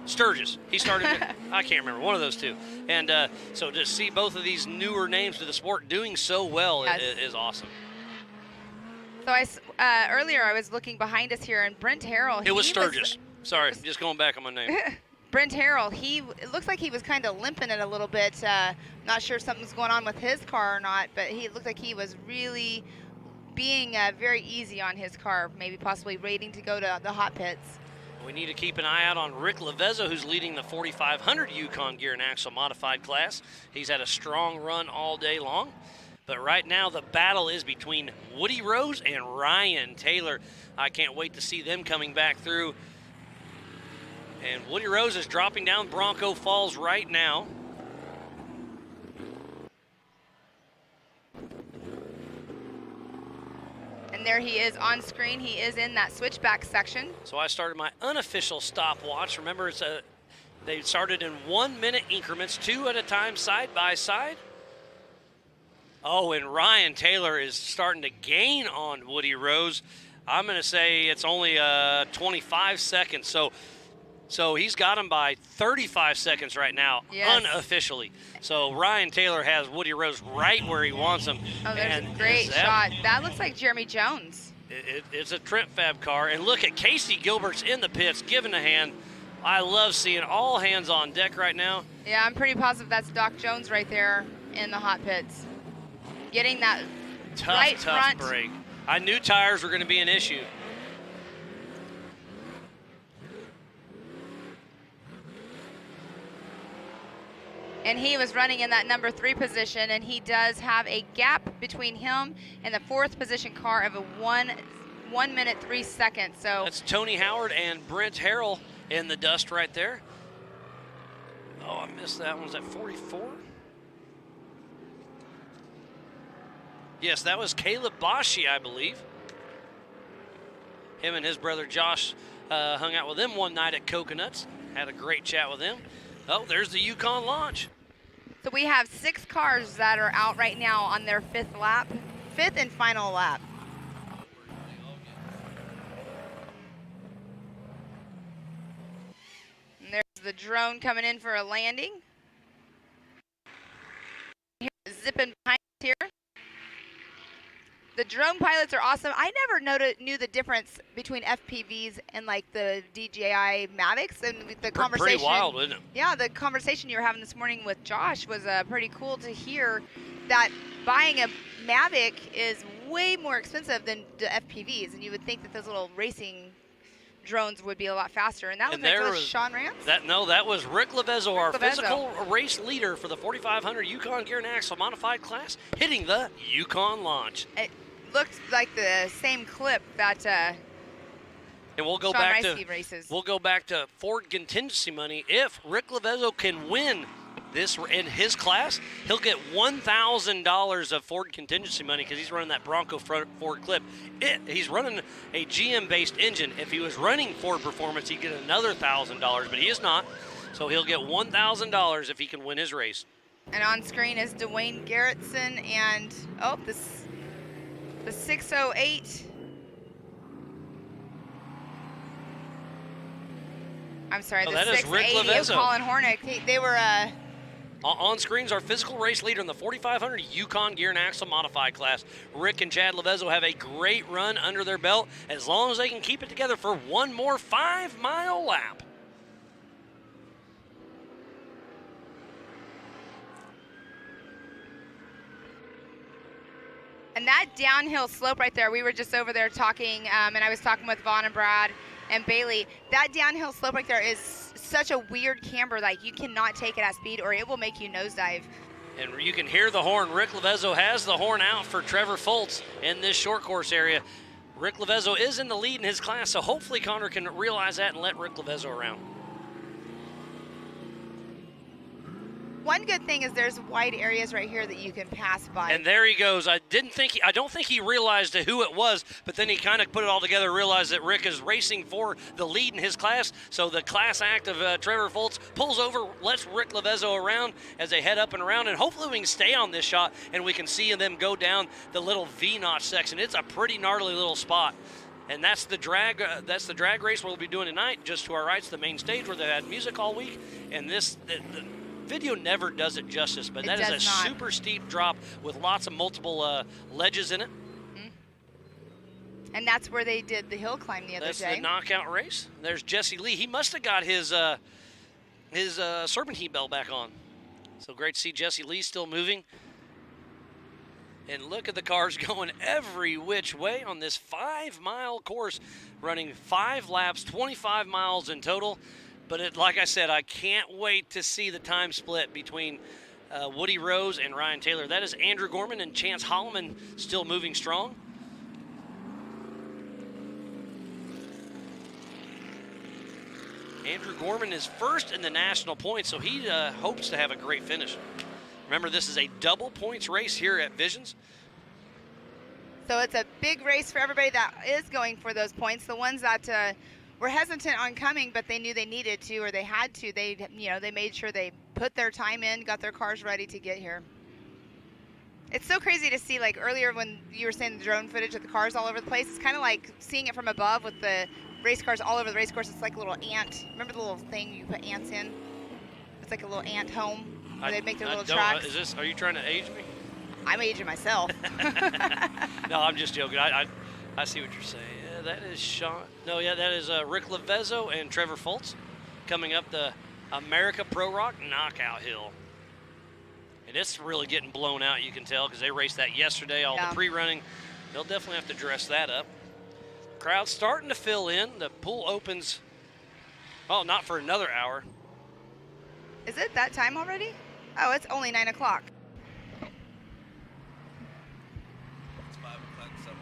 Sturgis. He started, I can't remember, one of those two. And so to see both of these newer names to the sport doing so well is awesome. So earlier I was looking behind us here, and Brent Harrell. It was Sturgis. Sorry, just going back on my name. Brent Harrell, it looks like he was kind of limping it a little bit. Not sure if something's going on with his car or not, but he looked like he was really being very easy on his car, maybe possibly waiting to go to the hot pits. We need to keep an eye out on Rick Lavezza, who's leading the 4500 Yukon Gear and Axle Modified class. He's had a strong run all day long. But right now, the battle is between Woody Rose and Ryan Taylor. I can't wait to see them coming back through. And Woody Rose is dropping down Bronco Falls right now. And there he is on screen. He is in that switchback section. So I started my unofficial stopwatch. Remember, they started in 1 minute increments, 2 at a time, side by side. Oh, and Ryan Taylor is starting to gain on Woody Rose. I'm going to say it's only 25 seconds. So he's got him by 35 seconds right now, unofficially. So Ryan Taylor has Woody Rose right where he wants him. Oh, there's a great shot. That looks like Jeremy Jones. It's a Trent Fab car. And look at Casey Gilbert's in the pits, giving a hand. I love seeing all hands on deck right now. Yeah, I'm pretty positive that's Doc Jones right there in the hot pits. Getting that tough front break. I knew tires were going to be an issue. And he was running in that number 3 position, and he does have a gap between him and the 4th position car of a 1 minute 3 seconds. So that's Tony Howard and Brent Harrell in the dust right there. Oh, I missed that one. Was that 44? Yes, that was Caleb Boschi, I believe. Him and his brother Josh hung out with him one night at Coconuts. Had a great chat with him. Oh, there's the Yukon launch. So we have 6 cars that are out right now on their 5th lap, 5th and final lap. And there's the drone coming in for a landing. Zipping behind us here. The drone pilots are awesome. I never knew the difference between FPVs and like the DJI Mavics, and the conversation. Pretty wild, isn't it? Yeah, the conversation you were having this morning with Josh was pretty cool to hear. That buying a Mavic is way more expensive than the FPVs, and you would think that those little racing drones would be a lot faster. And that was Sean Rance? That was Rick Lavezzo, our physical race leader for the 4500 Yukon Gear and Axle Modified class, hitting the Yukon launch. It looked like the same clip that And we'll go Sean back Reisky to races. we'll go back to Ford contingency money. If Rick Levezzo can win this in his class, he'll get $1,000 of Ford contingency money because he's running that Bronco Ford Clip. He's running a GM-based engine. If he was running Ford Performance, he'd get another $1,000, but he is not. So he'll get $1,000 if he can win his race. And on screen is Dwayne Garrettson and, the 608. I'm sorry, the that is Rick 680 of Levezzo. Colin Hornick. They were, On screen's our physical race leader in the 4500 Yukon Gear and Axle Modified class. Rick and Chad Levezzo have a great run under their belt as long as they can keep it together for one more 5-mile lap. and that downhill slope right there, we were just over there talking, and I was talking with Vaughn and Brad and Bailey. That downhill slope right there is such a weird camber, like you cannot take it at speed or it will make you nosedive. And you can hear the horn. Rick Levezzo has the horn out for Trevor Foltz in this short course area. Rick Levezzo is in the lead in his class, so hopefully Connor can realize that and let Rick Levezzo around. One good thing is there's wide areas right here that you can pass by. And there he goes. I don't think he realized who it was, but then he kind of put it all together, realized that Rick is racing for the lead in his class. So the class act of Trevor Foltz pulls over, lets Rick Levezzo around as they head up and around, and hopefully we can stay on this shot and we can see them go down the little V-notch section. It's a pretty gnarly little spot. And that's the drag. That's the drag race we'll be doing tonight. Just to our right's the main stage where they had music all week, and the video never does it justice, but that is a super steep drop with lots of multiple ledges in it. Mm-hmm. And that's where they did the hill climb the other day. That's the knockout race. There's Jesse Lee. He must have got his serpentine belt back on. So great to see Jesse Lee still moving. And look at the cars going every which way on this 5-mile course, running 5 laps, 25 miles in total. But like I said, I can't wait to see the time split between Woody Rose and Ryan Taylor. That is Andrew Gorman and Chance Holloman still moving strong. Andrew Gorman is first in the national points, so he hopes to have a great finish. Remember, this is a double points race here at Visions. So it's a big race for everybody that is going for those points. The ones that were hesitant on coming, but they knew they needed to or they had to. They made sure they put their time in, got their cars ready to get here. It's so crazy to see, like earlier when you were saying the drone footage of the cars all over the place. It's kind of like seeing it from above with the race cars all over the race course. It's like a little ant. Remember the little thing you put ants in? It's like a little ant home where they make their little tracks. Are you trying to age me? I'm aging myself. No, I'm just joking. I see what you're saying. That is Sean. No, yeah, that is Rick Levezzo and Trevor Foltz coming up the America Pro Rock Knockout Hill. And it's really getting blown out, you can tell, because they raced that yesterday, all the pre-running. They'll definitely have to dress that up. Crowd's starting to fill in. The pool opens, not for another hour. Is it that time already? Oh, it's only 9 o'clock. It's 5 o'clock somewhere.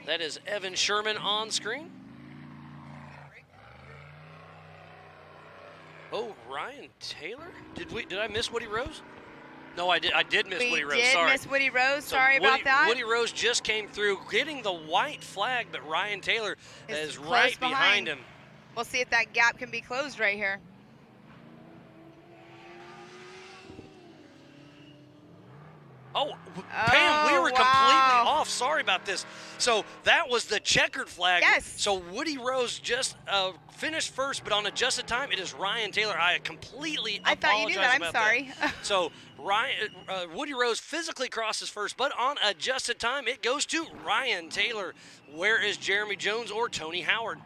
That is Evan Sherman on screen. Oh, Ryan Taylor? Did I miss Woody Rose? No, I did miss Woody Rose. We did miss Woody Rose. Sorry about that. Woody Rose just came through getting the white flag, but Ryan Taylor is right behind him. We'll see if that gap can be closed right here. Oh, Pam, we were completely wow. off. Sorry about this. So that was the checkered flag. Yes. So Woody Rose just finished first, but on adjusted time, it is Ryan Taylor. I completely I apologize thought you knew that. I'm about sorry. So Woody Rose physically crosses first, but on adjusted time, it goes to Ryan Taylor. Where is Jeremy Jones or Tony Howard?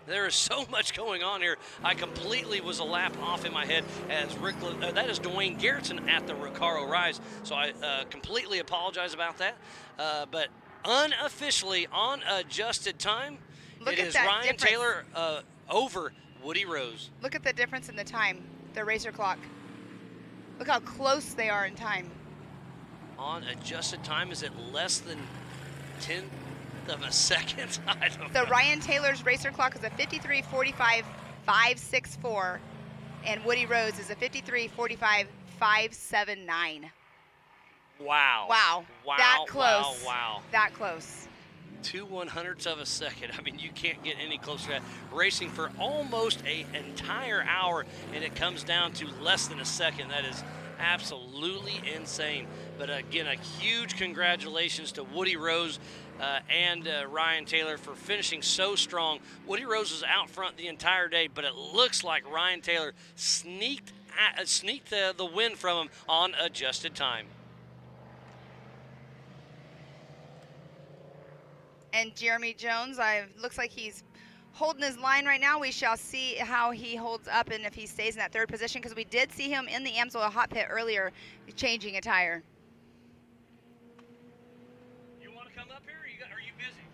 There is so much going on here. I completely was a lap off in my head as that is Dwayne Garrettson at the Recaro Rise. So I completely apologize about that. But unofficially on adjusted time, Look it at is that Ryan difference. Taylor over Woody Rose. Look at the difference in the time, the racer clock. Look how close they are in time. On adjusted time, is it less than 10th of a second? I don't So know. Ryan Taylor's racer clock is a 53:45.564, and Woody Rose is a 53:45.579. Wow. Wow. Wow. That close. Wow. That close. 2/100ths of a second. I mean, you can't get any closer to that. Racing for almost an entire hour, and it comes down to less than a second. That is absolutely insane. But again, a huge congratulations to Woody Rose and Ryan Taylor for finishing so strong. Woody Rose was out front the entire day, but it looks like Ryan Taylor sneaked the win from him on adjusted time. And Jeremy Jones, looks like he's holding his line right now. We shall see how he holds up and if he stays in that third position, because we did see him in the Amsoil hot pit earlier changing a tire. You want to come up here? Are you busy?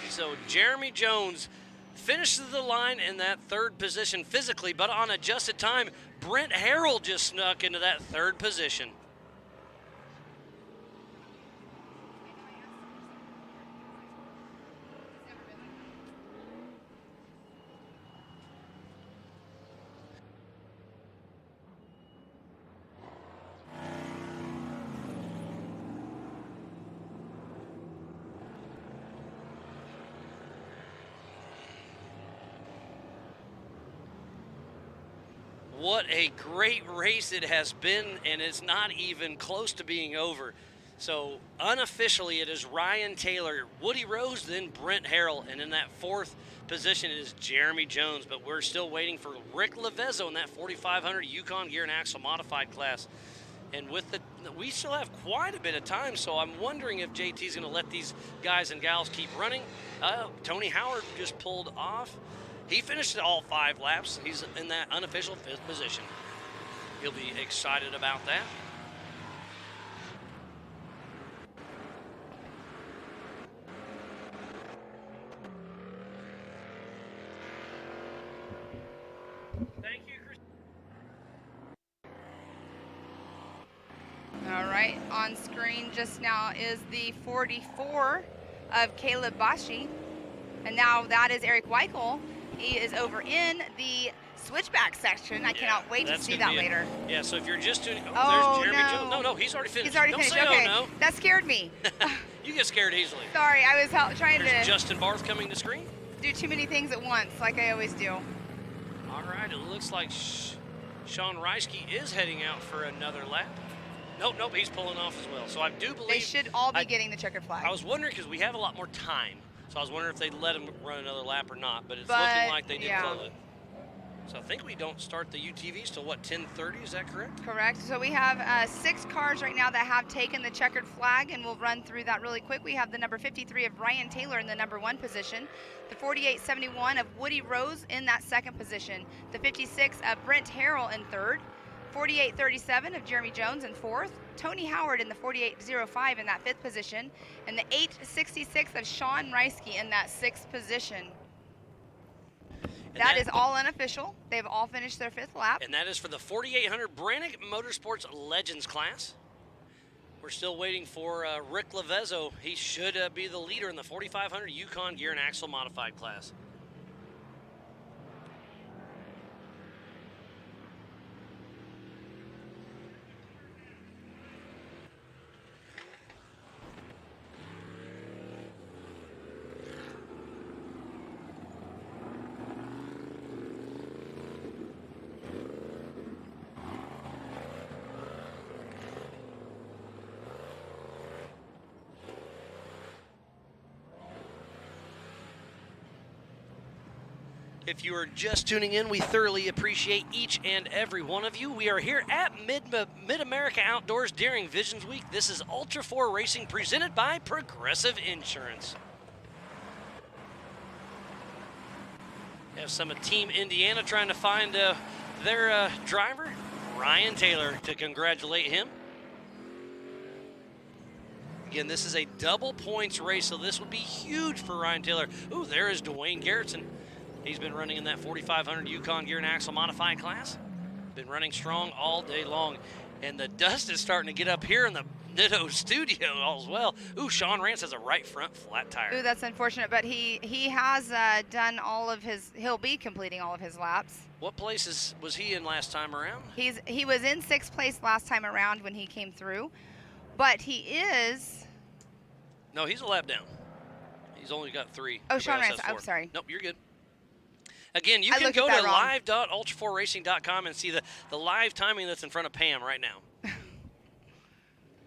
So Jeremy Jones finishes the line in that third position physically, but on adjusted time, Brent Harrell just snuck into that third position. What a great race it has been, and it's not even close to being over. So unofficially, it is Ryan Taylor, Woody Rose, then Brent Harrell, and in that fourth position is Jeremy Jones. But we're still waiting for Rick Levezzo in that 4,500 Yukon Gear and Axle Modified class. And we still have quite a bit of time, so I'm wondering if JT's going to let these guys and gals keep running. Tony Howard just pulled off. He finished all 5 laps. He's in that unofficial 5th position. He'll be excited about that. Thank you, Chris. All right, on screen just now is the 44 of Caleb Bashi. And now that is Eric Weichel. He is over in the switchback section. I cannot wait to see that later. Yeah, so if you're just tuning, Oh, there's Jeremy no. Jones. No, he's already finished. He's already Don't finished. say Okay, oh no. that scared me. You get scared easily. Sorry, I was trying There's to Justin Barth coming to screen. do too many things at once, like I always do. All right, it looks like Sean Reisky is heading out for another lap. Nope, he's pulling off as well. So I do believe They should all be getting the checkered flag. I was wondering because we have a lot more time, so I was wondering if they'd let him run another lap or not. But it's looking like they did close it. So I think we don't start the UTVs till what, 10:30? Is that correct? Correct. So we have 6 cars right now that have taken the checkered flag, and we'll run through that really quick. We have the number 53 of Ryan Taylor in the number 1 position, the 4871 of Woody Rose in that 2nd position, the 56 of Brent Harrell in 3rd, 4837 of Jeremy Jones in 4th, Tony Howard in the 4805 in that 5th position, and the 866 of Sean Reisky in that 6th position. And that is all unofficial. They've all finished their 5th lap. And that is for the 4800 Brannick Motorsports Legends class. We're still waiting for Rick Lavezzo. He should be the leader in the 4500 Yukon Gear and Axle Modified class. If you are just tuning in, we thoroughly appreciate each and every one of you. We are here at Mid-America Outdoors during Visions Week. This is Ultra 4 Racing presented by Progressive Insurance. We have some of Team Indiana trying to find their driver, Ryan Taylor, to congratulate him. Again, this is a double points race, so this would be huge for Ryan Taylor. Ooh, there is Dwayne Garrettson. He's been running in that 4500 Yukon Gear and Axle Modified class. Been running strong all day long. And the dust is starting to get up here in the Nitto studio as well. Ooh, Sean Rance has a right front flat tire. Ooh, that's unfortunate, but he has done all of his, he'll be completing all of his laps. What places was he in last time around? He was in 6th place last time around when he came through, but he is... No, he's a lap down. He's only got 3. Oh, Everybody Sean else Rance, has 4. I'm sorry. Nope, you're good. Again, you I can looked at go that to wrong. live.ultra4racing.com and see the live timing that's in front of Pam right now.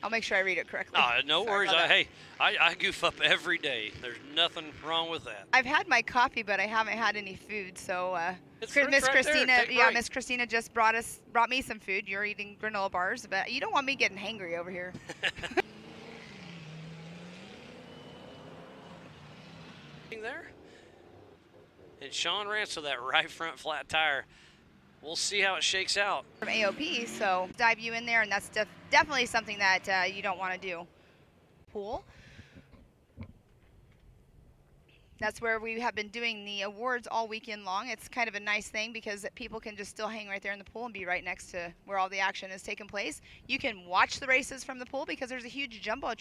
I'll make sure I read it correctly. No Sorry worries. about that. Hey, I goof up every day. There's nothing wrong with that. I've had my coffee, but I haven't had any food. So It's Miss right there. Christina, Take a yeah, break. Miss Christina just brought me some food. You're eating granola bars, but you don't want me getting hangry over here. There. And Sean Rance with that right front flat tire. We'll see how it shakes out. From AOP, so dive you in there, and that's definitely something that you don't want to do. Pool. That's where we have been doing the awards all weekend long. It's kind of a nice thing because people can just still hang right there in the pool and be right next to where all the action is taking place. You can watch the races from the pool because there's a huge jumbo